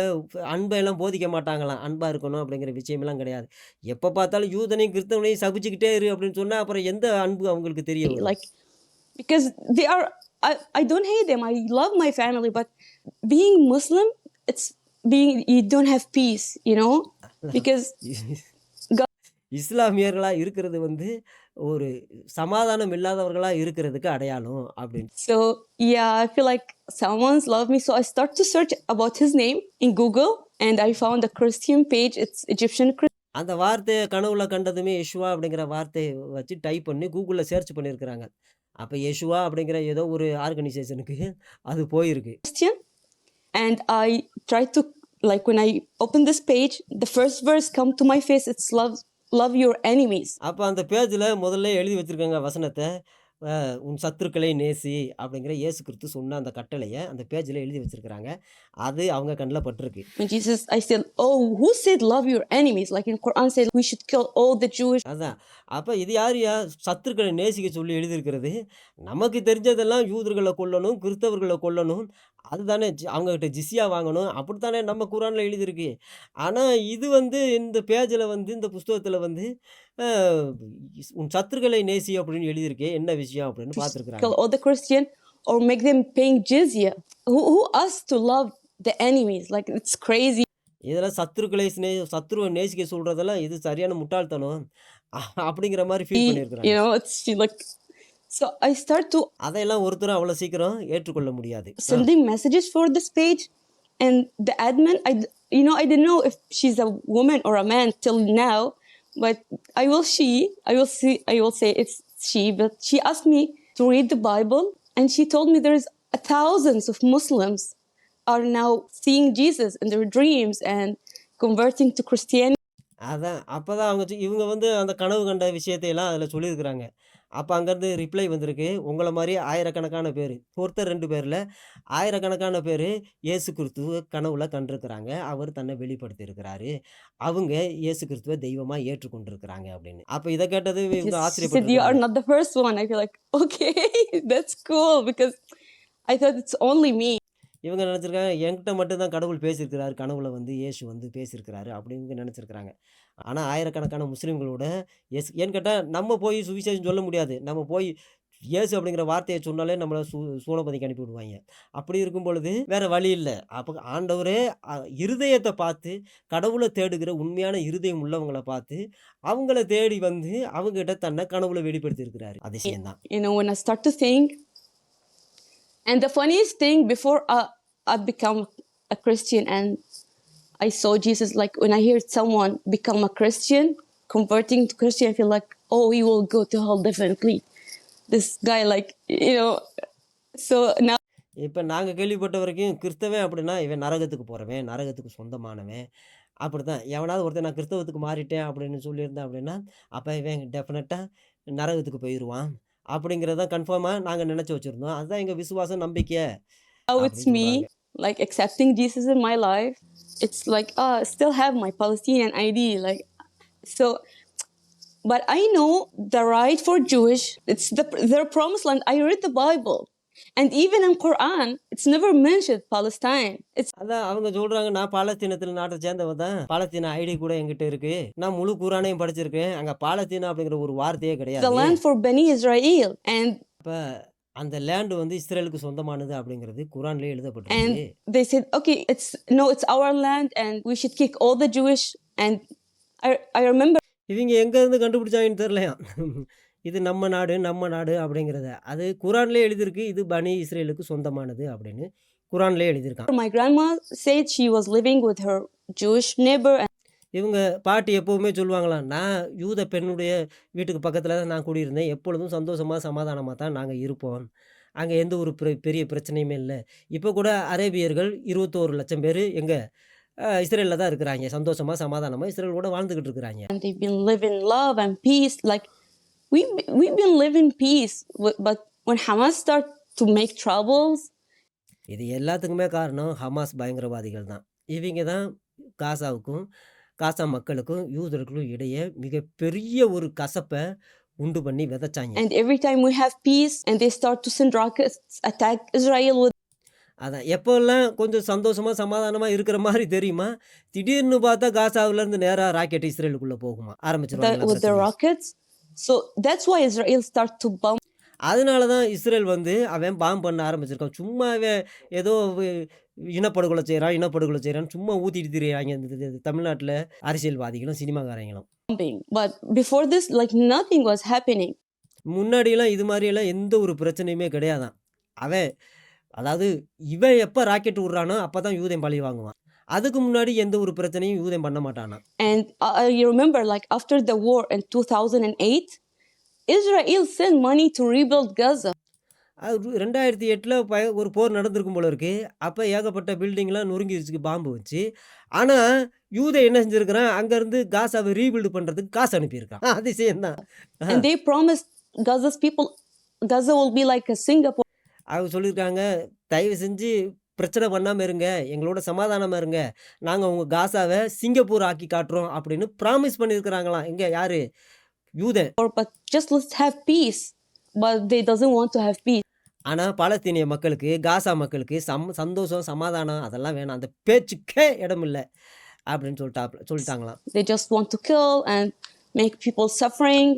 அன்பெல்லாம் போதிக்க மாட்டாங்களாம். அன்பா இருக்கணும் அப்படிங்கிற விஷயமெல்லாம் கிடையாது. எப்ப பார்த்தாலும் யூதனையும், கிறிஸ்தவனையும் சபிச்சுக்கிட்டே இரு அப்படின்னு சொன்னா, அப்புறம் எந்த அன்பு அவங்களுக்கு தெரிய வரும்? Like because they are, I don't hate them. I love my family, but being Muslim, it's being, you don't have peace, you know, because God. இஸ்லாமியர்களா இருக்கிறது வந்து ஒரு சமாதானம் இல்லாதவர்களா இருக்கிறதுக்கு அடையாளம் அப்படின்னு. So yeah, I feel like someone's loved me. So I start to search about his name in Google, and I found a Christian page. It's Egyptian Christian. அந்த வார்த்தைய கனவுல கண்டதுமே யெஷுவா அப்படிங்கிற வார்த்தைய வச்சு டைப் பண்ணி கூகுள்ல சர்ச் பண்ணியிருக்கிறாங்க. அப்ப யெஷுவா அப்படிங்கிற ஏதோ ஒரு ஆர்கனைசேஷனுக்கு அது போயிருக்கு. And I tried to, like when I open this page, the first verse come to my face. It's love your enemies. அப்ப அந்த பேஜ்ல முதல்ல எழுதி வச்சிருக்காங்க வசனத்த. உன் சத்துருக்களை நேசி அப்படிங்கிற இயேசு கிறிஸ்து சொன்ன அந்த கட்டளைய அந்த பேஜ்ல எழுதி வச்சிருக்காங்க. அது அவங்க கண்ணுல பட்டிருக்கு. When Jesus, I said, oh, who said love your enemies? Like in Quran said we should kill all the Jewish. அதான். அப்ப இது யாருயா சத்துருக்களை நேசிக்க சொல்லி எழுதியிருக்கிறது? நமக்கு தெரிஞ்சதெல்லாம் யூதர்கள கொல்லணும், கிறிஸ்தவர்கள கொல்லணும். அதுதானே அவங்ககிட்ட ஜிஸ்யா வாங்கணும். அப்படித்தானே நம்ம குரான்ல எழுதியிருக்கு. ஆனா இது வந்து இந்த பேஜ்ல வந்து இந்த புஸ்தகத்துல வந்து அ உன் சத்துருக்களை நேசி அப்படின்னு எழுதியிருக்கே. என்ன விஷயம் அப்படின்னு பார்த்திருக்கிறாங்க. Kill all the Christian or make them paying jizya. Who asked to love the enemies? Like it's crazy. இதெல்லாம் சத்துருவை நேசிக்க சொல்றதெல்லாம் இது சரியான முட்டாள்தனம் அப்படிங்கிற மாதிரி ஃபீல் பண்ணியிருக்கிறாங்க. You know, it's like, so I start to அதையெல்லாம் ஒருத்தரும் அவ்வளவு சீக்கிரம் ஏற்றுக்கொள்ள முடியாது. sending messages for this page, and the admin, I didn't know if she's a woman or a man till now, but I will say it's she, but she asked me to read the Bible, and she told me there is thousands of Muslims are now seeing Jesus in their dreams and converting to Christianity. அதான் அப்பதான் இவங்க வந்து அந்த கனவு கண்ட விஷயத்தை எல்லாம் அதில் சொல்லியிருக்கிறாங்க. அப்போ அங்கேருந்து ரிப்ளை வந்திருக்கு. உங்களை மாதிரி ஆயிரக்கணக்கான பேர், ஒருத்தர் 2 பேரில் ஆயிரக்கணக்கான பேர் இயேசு கிறிஸ்துவ கனவுல கண்டிருக்கிறாங்க. அவர் தன்னை வெளிப்படுத்தி இருக்கிறாரு. அவங்க இயேசு கிறிஸ்துவ தெய்வமா ஏற்றுக்கொண்டிருக்கிறாங்க அப்படின்னு. அப்போ இதை கேட்டது இவங்க She said, you are ஆச்சரியப்பட்டிருக்கிறாங்க. not the first one. I feel like, okay, that's cool, because I thought it's only me. இவங்க நினச்சிருக்காங்க என்கிட்ட மட்டும்தான் கடவுள் பேசியிருக்கிறாரு, கனவுல வந்து இயேசு வந்து பேசியிருக்கிறாரு அப்படின்னு நினச்சிருக்கிறாங்க. ஆனால் ஆயிரக்கணக்கான முஸ்லீம்களோட ஏன்னு கேட்டால் நம்ம போய் சுவிசேஷம் சொல்ல முடியாது. நம்ம போய் இயேசு அப்படிங்கிற வார்த்தைய சொன்னாலே நம்மள சூளபதிக்கு அனுப்பி விடுவாய்ங்க. அப்படி இருக்கும் பொழுது வேற வழி இல்ல. அப்ப ஆண்டவரே அ இருதயத்த பார்த்து, கடவுள தேடுகிற உண்மையான இருதயம் உள்ளவங்கள பார்த்து, அவங்கள தேடி வந்து அவங்ககிட்ட தன்னை கனவுல வெளிப்படுத்தியிருக்கிறாரு. அதிசயம் தான். You know, when I start to think, and the funniest thing, before I become a Christian and I saw Jesus, like when I hear someone become a Christian, converting to Christian, I feel like, oh, he will go to hell definitely. This guy, like, you know, so now இப்ப நாங்க கேள்விப்பட்ட வரைக்கும் கிறிஸ்தவன் அப்படின்னா, இவன் நரகத்துக்கு போறவன், நரகத்துக்கு சொந்தமானவன். அப்படித்தான். எவனாவது ஒருத்தன் நான் கிறிஸ்தவத்துக்கு மாறிட்டேன் அப்படின்னு சொல்லியிருந்தான் அப்படின்னா, அப்ப இவன் டெஃபினட்டா நரகத்துக்கு போயிருவான். அப்படிங்கிறத கன்ஃபார்மா நாங்க நெனச்சு வச்சிருந்தோம். அதுதான் எங்க விசுவாசம், நம்பிக்கை it's அப்படின்னு me, சொல்றாங்க. like accepting Jesus in my life. It's like, I still have my Palestinian ID, like, so. But I know the right for Jewish, it's their promised land. I read the Bible. And even in Quran, it's never mentioned Palestine. It's அதான் அவங்க சொல்றாங்க, நான் பாலஸ்தீனத்தில நாட்ட சேர்ந்தவன் தான். பாலஸ்தீன ஐடி கூட என்கிட்ட இருக்கு. நான் முழு குரானையும் படிச்சிருக்கேன். அங்க பாலஸ்தீனம் அப்படிங்கிற ஒரு வார்த்தையே the கிடையாது. land for Bani Israel. அப்ப அந்த லேண்ட் வந்து இஸ்ரேலுக்கு சொந்தமானது அப்படிங்கிறது குரான்லயே எழுதப்பட்டிருக்கு. And they said, okay, it's our land and we should kick all the Jewish. And I remember இவங்க எங்க இருந்து கண்டுபிடிச்சாங்கன்னு தெரியலையாம். இது நம்ம நாடு, நம்ம நாடு அப்படிங்கிறத. அது குரான்லயே எழுதியிருக்கு. இது பனி இஸ்ரேலுக்கு சொந்தமானது அப்படின்னு குரான்லயே எழுதியிருக்கான். my grandma said she was living with her Jewish neighbor. And இவங்க பாட்டி எப்பவுமே சொல்லுவாங்களாம், நான் யூத பெண்ணுடைய வீட்டுக்கு பக்கத்துல தான் நான் குடியிருந்தேன். எப்பொழுதும் சந்தோஷமா, சமாதானமா தான் நாங்க இருப்போம். அங்க எந்த ஒரு பெரிய பிரச்சனையுமே இல்ல. இப்ப கூட அரேபியர்கள் 21,00,000 பேரு எங்க இஸ்ரேல்ல தான் இருக்கிறாங்க. சந்தோஷமா, சமாதானமா இஸ்ரேல் கூட வாழ்ந்துகிட்டு இருக்கிறாங்க. they've been living love and peace. Like we've been living peace. But when Hamas start to make troubles, இது எல்லாத்துக்குமே காரணம் ஹமாஸ் பயங்கரவாதிகள் தான். இவங்க தான் காசாவுக்கும், காசா மக்களுக்கும், யூதர்களுக்கும் இடையே மிகப்பெரிய ஒரு கசப்ப உண்டு பண்ணி விதைச்சாங்க. and every time we have peace and they start to send rockets, attack Israel with அதான் எப்போல்லாம் கொஞ்சம் சந்தோஷமா, சமாதானமா இருக்கிற மாரி தெரியுமா, திடீர்னு பார்த்தா காசாவுலேருந்து நேரா ராக்கெட் இஸ்ரேலுக்குள்ள போகுமா ஆரம்பிச்சுருவாங்க with the பிரச்சனைய. rockets. So that's why Israel start to bomb அதனால தான் இஸ்ரேல் வந்து அவன் பாம் பண்ண ஆரம்பிச்சிருக்கான். சும்மா அவன் ஏதோ இனப்படுகொலை செய்றான்னு சும்மா ஊத்திட்டு திரியிறாங்க இந்த தமிழ்நாட்டுல அரசியல்வாதிகளும், சினிமாக்காரங்களும். bombing. But before this, like nothing was happening. முன்னாடியெல்லாம் இது மாதிரியெல்லாம் எந்த ஒரு பிரச்சனையுமே கிடையாதாம். அவன் அதாவது இவன் எப்ப ராக்கெட் விடுறானோ அப்பதான் யூதன் பழி வாங்குவான். அதுக்கு முன்னாடி எந்த ஒரு பிரச்சனையும் யூதன் பண்ண மாட்டானாம். And I remember, like after the war in 2008, Israel sent money to rebuild Gaza. அது 2008ல ஒரு போர் நடந்திருக்கும் போல இருக்கு. அப்ப ஏகப்பட்ட பில்டிங்லாம் நொறுங்கிருச்சு பாம்பு வச்சு. ஆனா யூதன் என்ன செஞ்சிருக்கிறான், அங்கருந்து காசாவை ரீபில்ட் பண்றதுக்கு காசு அனுப்பியிருக்கான். அதிசயம் தான். And they promised Gaza's people, Gaza will be like a Singapore. அவங்க சொல்லியிருக்காங்க, தயவு செஞ்சு பிரச்சனை பண்ணாம இருங்க, எங்களோட சமாதானமா இருங்க, நாங்க உங்க காசாவை சிங்கப்பூர் ஆக்கி காட்டுறோம் அப்படின்னு ப்ராமிஸ் பண்ணியிருக்கிறாங்களாம். எங்க யாரு, யூதன். But just let's have peace. But they doesn't want to have peace. ஆனா பாலஸ்தீனிய மக்களுக்கு, காசா மக்களுக்கு சந்தோஷம், சமாதானம் அதெல்லாம் வேணாம். அந்த பேச்சுக்கே இடம் இல்ல அப்படின்னு சொல்லிட்டாங்களாம். They just want to kill and make people suffering.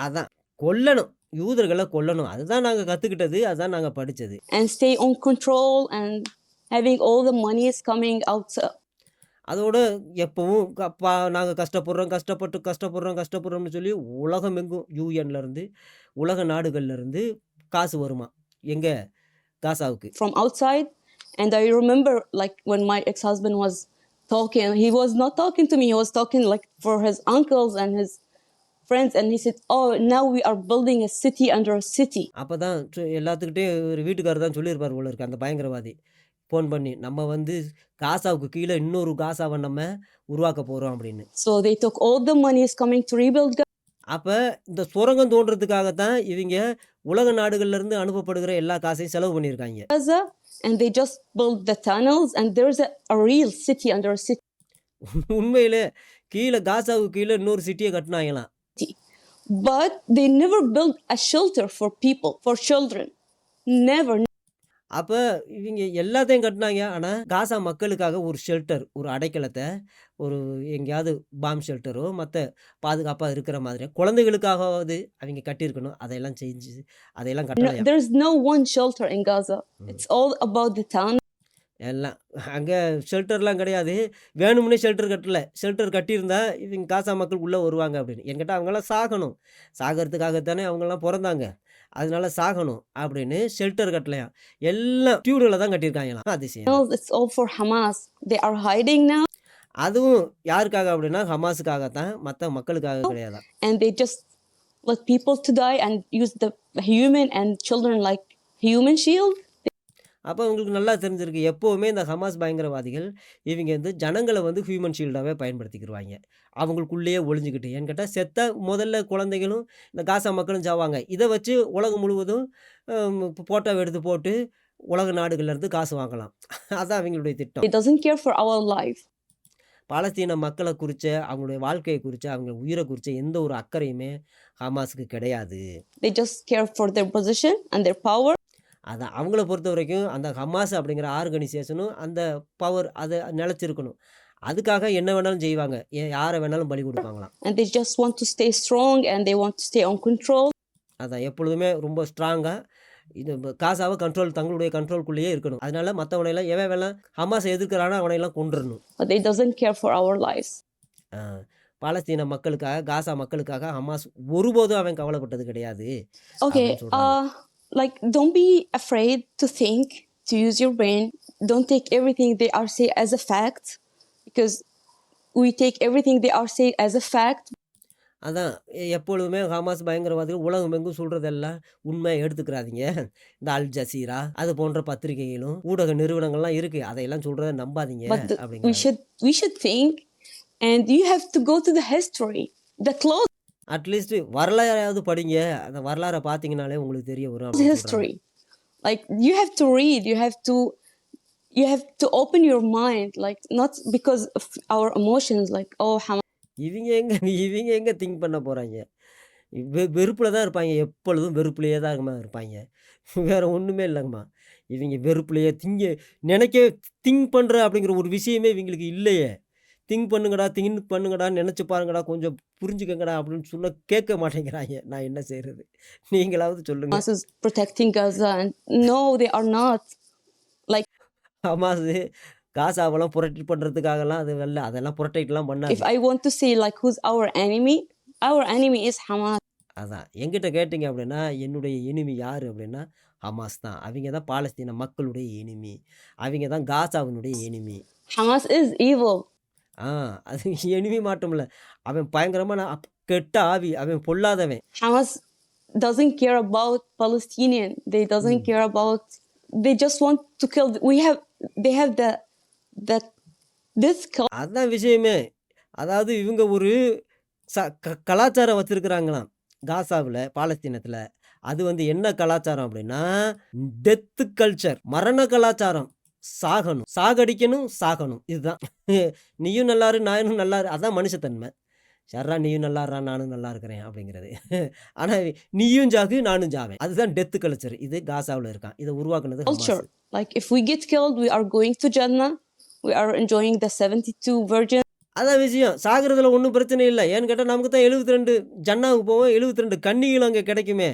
அதான் கொல்லணும், யூதர்களை கொல்லணும். அதுதான் நாங்க கத்துக்கிட்டது, அதுதான் நாங்க படிச்சது. And stay on control and having all the money is coming out. அதோட எப்பவும் நாங்க கஷ்டப்படுறோம்னு சொல்லி உலகமெங்கும் யூஎன்ல இருந்து, உலக நாடுகள்ல இருந்து காசு வருமா எங்க காசாவுக்கு. From outside. And I remember, like when my ex-husband was talking, he was not talking to me, he was talking like for his uncles and his friends, and he said, oh, now we are building a city under a city. அப்பதான் எல்லாத்துக்கிட்டையும் ஒரு வீட்டுக்காரர் தான் சொல்லியிருப்பார் போல இருக்கு அந்த பயங்கரவாதி ஃபோன் பண்ணி, நம்ம வந்து காசாவுக்கு கீழே இன்னொரு காசாவை நம்ம உருவாக்க போறோம் அப்படின்னு. So they took all the money is coming to rebuild Gaza. அப்ப இந்த சுரங்கம் தோன்றதுக்காகத்தான் இவங்க உலக நாடுகள்ல இருந்து அனுப்பப்படுகிற எல்லா காசையும் செலவு பண்ணியிருக்காங்க. And they just built the tunnels and there's a real city under a city. உண்மையிலே கீழே காசாவுக்கு கீழே இன்னொரு சிட்டியை கட்டினாங்களாம். But they never built a shelter for people, for children. Never. அப்ப இவிங்க எல்லாத்தையும் கட்டுனாங்க. ஆனா, காசா மக்களுக்காக ஒரு ஷெல்டர், ஒரு அடைக்கலத்த, ஒரு எங்கேயாவது பாம் ஷெல்டரோ, மத்த பாதுகாப்பா இருக்கிற மாதிரி, குழந்தைகளுக்காகவாவது அவிங்க கட்டியிருக்கணும். அதையெல்லாம் செஞ்சு, அதையெல்லாம் No, கட்டலையாம். there's no one shelter in Gaza. ம். It's all about the town. எல்லாம். அங்க ஷெல்டர்லாம் கிடையாது. வேணும்னே ஷெல்டர் கட்டல. ஷெல்டர் கட்டியிருந்தா, இவிங்க காசா மக்கள் உள்ள வருவாங்க அப்படின்னு. என்கிட்ட அவங்கலாம் சாகணும். சாகறதுக்காக தானே அவங்கலாம் பொறந்தாங்க. அதனால சாகணும் அப்படின்னு ஷெல்டர் கட்டலையாம். எல்லாம் டியூடுல தான் கட்டியிருக்காங்களாம். அதிசயம் No, தான். it's all for Hamas. They are hiding now அதுவும் யாருக்காக அப்படின்னா, ஹமாஸுக்காக தான். மத்த மக்களுக்காக கிடையாதாம். and they just let people to die and use the human and children like human shield. அப்ப உங்களுக்கு நல்லா தெரிஞ்சிருக்கு. எப்பவுமே இந்த ஹமாஸ் பயங்கரவாதிகள், இவிங்க வந்து ஜனங்கள வந்து ஹியூமன் ஷீல்டாவே பயன்படுத்திக்கிருவாய்ங்க. அவங்களுக்குள்ளேயே ஒளிஞ்சுக்கிட்டு. ஏன்னு கேட்டா, செத்தா முதல்ல குழந்தைகளும், இந்த காசா மக்களும் சாவாங்க. இத வச்சு உலகம் முழுவதும் போட்டோவ எடுத்து போட்டு, உலக நாடுகள்ல இருந்து காசு வாங்கலாம். அதான் அவிங்களுடைய திட்டம். He doesn't care for our life. பாலஸ்தீன மக்கள குறிச்ச, அவங்களுடைய வாழ்க்கைய குறிச்ச, அவங்க உயிர குறிச்ச எந்த ஒரு அக்கறையுமே ஹமாஸுக்கு கிடையாது. They just care for their position and their power. அதான் அவங்கள பொறுத்தவரைக்கும் அந்த ஹமாஸ் அப்படிங்கிற ஆர்கனைசேஷனும் அந்த பவர் அது நிலைச்சிருக்கணும். அதுக்காக என்ன வேணாலும் செய்வாங்க. யார வேணாலும் பலி கொடுப்பாங்களாம். And they just want to stay strong and they want to stay on control. அதான் எப்பொழுதுமே ரொம்ப ஸ்ட்ராங்கா இது காசாவ தங்களுடைய கண்ட்ரோல்குள்ளேயே இருக்கணும். அதனால மத்தவனையெல்லாம் எவன் வேணாம் ஹமாஸ எதிர்க்கிறானோ அவனையெல்லாம் கொன்றுறணும். But they doesn't care for our lives. ஆ பாலஸ்தீன மக்களுக்காக, காசா மக்களுக்காக ஹமாஸ் ஒருபோதும் அவன் கவலைப்பட்டது கிடையாது Okay, அப்படின்னு சொல்றாங்க. like don't be afraid to think, to use your brain. Don't take everything they are say as a fact, because we take everything they are say as a fact. அதான் எப்பொழுதுமே ஹமாஸ் பயங்கரவாதிகள் உலகமெங்கும் சொல்றதெல்லாம் உண்மையா எடுத்துக்கிறாதீங்க. இந்த அல் ஜசீரா அது போன்ற பத்திரிகைகளும், ஊடக நிறுவனங்கள்லாம் இருக்கு. அதையெல்லாம் சொல்றத நம்பாதீங்க But we அப்படிங்கிறாங்க. should think, and you have to go to the history, the close at least வரலாறையாவது படிங்க. அந்த வரலாற பார்த்தீங்கனாலே உங்களுக்கு தெரிய வரும் அப்படின்னு சொல்றாங்க. history. Like you have to read, you have to open your mind, like not because of our emotions, like oh Hamas. இவங்க எங்க திங்க் பண்ண போறாய்ங்க. வெறுப்புல தான் இருப்பாய்ங்க. எப்பொழுதும் வெறுப்புலயே தான் இருப்பாய்ங்க. வேற ஒண்ணுமே இல்லங்கம்மா. இவங்க வெறுப்புலயே திங்க் பண்ற அப்படிங்கிற ஒரு விஷயமே இவங்களுக்கு இல்லையே. திங்க் பண்ணுங்கடான்னு நெனச்சு பாருங்கடா, கொஞ்சம் புரிஞ்சுக்கங்கடா அப்படின்னு சொன்னா கேட்க மாட்டேங்கிறாய்ங்க. நான் என்ன செய்றது? நீங்களாவது சொல்லுங்க. Hamas is protecting Gaza, and no, they are not. Like Hamas காசாவெல்லாம் புரொடெக்ட் பண்றதுக்காகலாம் அது இல்ல. அதெல்லாம் புரொடெக்ட்லாம் பண்ணாது. if I want to say like who's our enemy is Hamas. அதான் என்கிட்ட கேட்டீங்க அப்படின்னா, என்னுடைய எனிமி யாரு அப்படின்னா, ஹமாஸ் தான். அவிங்க தான் பாலஸ்தீன மக்களுடைய எனிமி. அவிங்க தான் காசாவினுடைய எனிமி. Hamas is evil. அது எனிமி மட்டும் இல்ல. அவன் பயங்கரமான கெட்ட ஆவி. அவன் பொல்லாதவன். Hamas doesn't care about Palestinian. They doesn't care about. They just want to kill. They have this. அதான் விஷயமே. அதாவது இவங்க ஒரு கலாச்சாரம் வச்சிருக்கிறாங்களாம். காசாவுல, பாலஸ்தீனத்துல. அது வந்து என்ன கலாச்சாரம் அப்படின்னா, டெத் கல்ச்சர். மரண கலாச்சாரம். சாகணும், சாகணும். இதுதான். நீயும் நல்லா இரு, நானும் நல்லா இரு. அதான் மனுஷத்தன்மை. சர்ரா நீயும் நல்லா இருடா, நானும் நல்லா இருக்கிறேன் அப்படிங்கிறது. ஆனா நீயும் சாகு, நானும் சாவேன். அதுதான் டெத் கல்ச்சர். இது காசாவுல இருக்கான். இதை உருவாக்குனது Culture. Hamas. Like if we get killed, we are going to Jannah. We are enjoying the 72 virgins. அதான் விஷயம். சாகுறதுல ஒண்ணும் பிரச்சனை இல்ல. ஏன்னு கேட்டா நமக்கு தான் 72 ஜன்னாவுக்கு போவோம். 72 கன்னிகளும் அங்க கிடைக்குமே.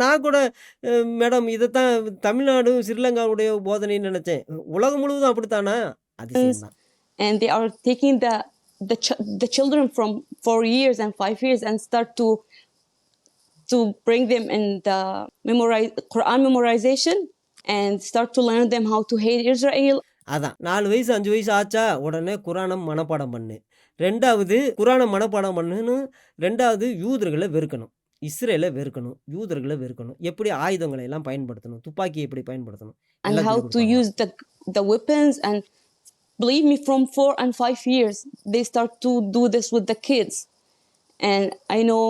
நான் கூட மேடம் இதத்தான் தமிழ்நாடும், ஸ்ரீலங்காவுடைய போதனைன்னு நினைச்சேன். உலகம் முழுவதும் அப்படித்தானா? அதிசயம் தான். And they are taking the children from 4 years and 5 years and start to bring them in the Quran memorization and start to learn them how to hate Israel. அதான் 4 வயசு 5 வயசு ஆச்சா உடனே குரானம் மனப்பாடம் பண்ணு. 2வது குரானம் மனப்பாடம் பண்ணுன்னு 2வது யூதர்களை வெறுக்கணும். இஸ்ரேலை வெறுக்கணும். யூதர்களை வெறுக்கணும். எப்படி ஆயுதங்களை எல்லாம் பயன்படுத்தணும், துப்பாக்கி எப்படி பயன்படுத்தணும் And எல்லாம் how சொல்லிக் to கொடுப்பாங்க. use the weapons. And believe me, from 4 and 5 years they start to do this with the kids. And I know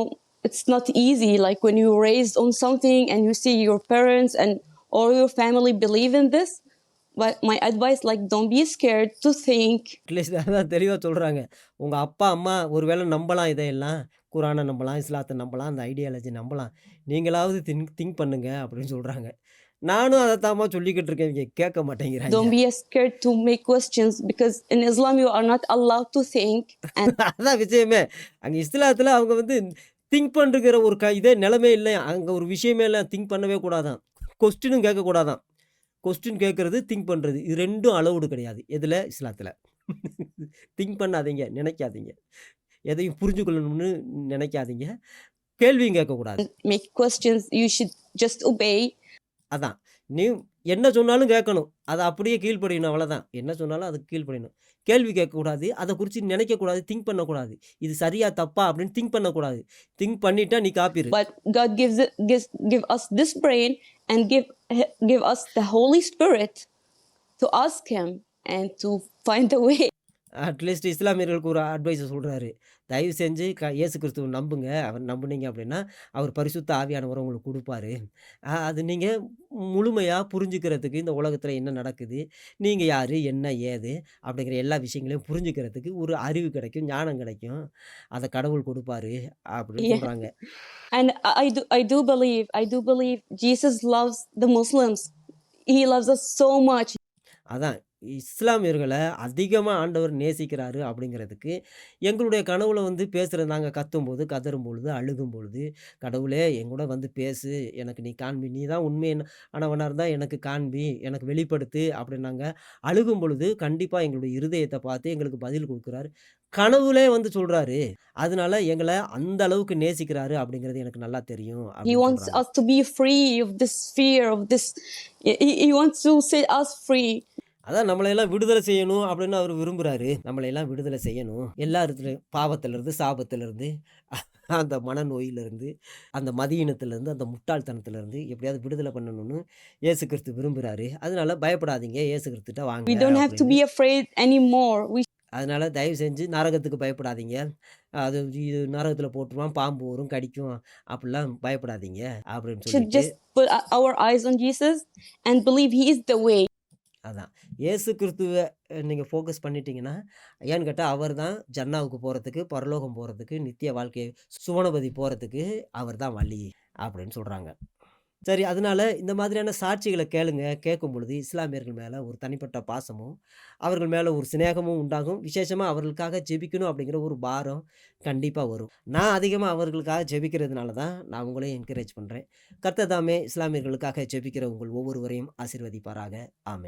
it's not easy, like when you're raised on something and you see your parents and all your family believe in this. But my advice, like, don't be scared to think. At least அதான் தெளிவா சொல்றாங்க. உங்க அப்பா அம்மா ஒருவேளை நம்பலாம், இதையெல்லாம் குரானை நம்பலாம், இஸ்லாத்தை நம்பலாம், அந்த ஐடியாலஜி நம்பலாம். நீங்களாவது திங்க் பண்ணுங்க அப்படின்னு சொல்றாங்க. நானும் அதத்தாம்மா சொல்லிக்கிட்டு இருக்கேன். இவங்க கேட்க மாட்டேங்கிறாய்ங்க. Don't be scared to make questions because in Islam you are not allowed to think and அதான் விஷயமே. அங்க இஸ்லாத்துல அவங்க வந்து திங்க் பண்றங்கிற ஒரு இதே நிலைமையே இல்லையாம். அங்க ஒரு விஷயமே இல்ல. திங்க் பண்ணவே கூடாதாம். கொஸ்டினும் கேட்கக்கூடாதாம். கொஸ்டின் கேட்கறது, திங்க் பண்றது. இது 2ம் அலவுடு கிடையாது. எதுல? இஸ்லாத்துல. திங்க் பண்ணாதீங்க, நினைக்காதீங்க. எதையும் புரிஞ்சு கொள்ளணும்னு நினைக்காதீங்க. கேள்வியும் கேட்கக்கூடாது. make questions. You should just obey. அதான். நீ என்ன சொன்னாலும் கேட்கணும். அத அப்படியே கீழ்ப்படியணும் அவ்வளதான். என்ன சொன்னாலும் அதுக்கு கீழ்ப்படியணும். கேள்வி கேட்கக்கூடாது. அத குறிச்சு நினைக்கக்கூடாது. திங்க் பண்ணக்கூடாது. இது சரியா? தப்பா? அப்படின்னு திங்க் பண்ணக்கூடாது. திங்க் பண்ணிட்டா நீ காப்பீரு. But God give us this brain and give us the Holy Spirit to ask Him and to find a way. At least இஸ்லாமியர்களுக்கு ஒரு அட்வைஸ சொல்றாரு. தயவு செஞ்சு இயேசு கிறிஸ்துவ நம்புங்க. அவர் நம்புனீங்க அப்படின்னா, அவர் பரிசுத்த ஆவியானவர உங்களுக்கு குடுப்பாரு. அது நீங்க முழுமையா புரிஞ்சுக்கிறதுக்கு, இந்த உலகத்துல என்ன நடக்குது? நீங்க யாரு? என்ன? ஏது? அப்படிங்கிற எல்லா விஷயங்களையும் புரிஞ்சுக்கிறதுக்கு ஒரு அறிவு கிடைக்கும், ஞானம் கிடைக்கும். அத கடவுள் குடுப்பாரு அப்படின்னு Yeah. சொல்றாங்க. And I do believe Jesus loves the Muslims. He loves us so much. அதான் இஸ்லாமியர்கள அதிகமா ஆண்டவர் நேசிக்கிறாரு அப்படிங்கிறதுக்கு, எங்களுடைய கனவுல வந்து பேசுறது நாங்க கத்தும்போது, கதறும்பொழுது, அழுகும்பொழுது, "கடவுளே என்கூட வந்து பேசு. எனக்கு நீ காண்பி. நீ தான் உண்மையானவனா இருந்தா எனக்கு காண்பி. எனக்கு வெளிப்படுத்து." அப்படின்னு நாங்க அழுகும்பொழுது, கண்டிப்பா எங்களுடைய இருதயத்த பார்த்து எங்களுக்கு பதில் குடுக்குறாரு. கனவுலே வந்து சொல்றாரு. அதனால எங்கள அந்த அளவுக்கு நேசிக்கிறாரு அப்படிங்கிறது எனக்கு நல்லா தெரியும் He அப்படின்னு wants சொல்றாங்க. us to be free of this fear of this. He wants to set us free. அதான் நம்மளையெல்லாம் விடுதலை செய்யணும் அப்படின்னு அவரு விரும்புறாரு. நம்மளையெல்லாம் விடுதலை செய்யணும். எல்லா இடத்துலயும் பாவத்திலிருந்து, சாபத்திலிருந்து, அந்த மனநோயிலிருந்து, அந்த மதியீனத்திலிருந்து, அந்த முட்டாள்தனத்திலிருந்து எப்படியாவது விடுதலை பண்ணணும்னு இயேசு கிறிஸ்து விரும்புறாரு. அதனால பயப்படாதீங்க. இயேசு கிறிஸ்துட்ட We வாங்க don't have to அப்படின்னு. be afraid anymore. We அதனால தயவு செஞ்சு நரகத்துக்கு பயப்படாதீங்க. அது இது நரகத்தில போட்டுருவான், பாம்பு வரும், கடிக்கும். அப்படிலாம் பயப்படாதீங்க அப்படின்னு should சொல்லிட்டு just put our eyes on Jesus and believe He is the way. அதான். இயேசு கிறிஸ்துவ நீங்க ஃபோக்கஸ் பண்ணிட்டீங்கன்னா, ஏன்னு கேட்டா அவர் தான் ஜன்னாவுக்கு போறதுக்கு, பரலோகம் போறதுக்கு, நித்திய வாழ்க்கை சுவனபதி போறதுக்கு அவர் தான் வழி அப்படின்னு சொல்றாங்க. சரி, அதனால இந்த மாதிரியான சாட்சிகள கேளுங்க. கேட்கும்பொழுது இஸ்லாமியர்கள் மேல ஒரு தனிப்பட்ட பாசமும், அவர்கள் மேல ஒரு சிநேகமும் உண்டாகும். விசேஷமா அவர்களுக்காக ஜெபிக்கணும் அப்படிங்கிற ஒரு பாரம் கண்டிப்பா வரும். நான் அதிகமா அவர்களுக்காக ஜெபிக்கிறதுனால தான் நான் உங்களையும் என்கரேஜ் பண்றேன். கர்த்தர் தாமே இஸ்லாமியர்களுக்காக ஜெபிக்கிற உங்கள் ஒவ்வொருவரையும் ஆசீர்வதிப்பாராக. ஆமென்.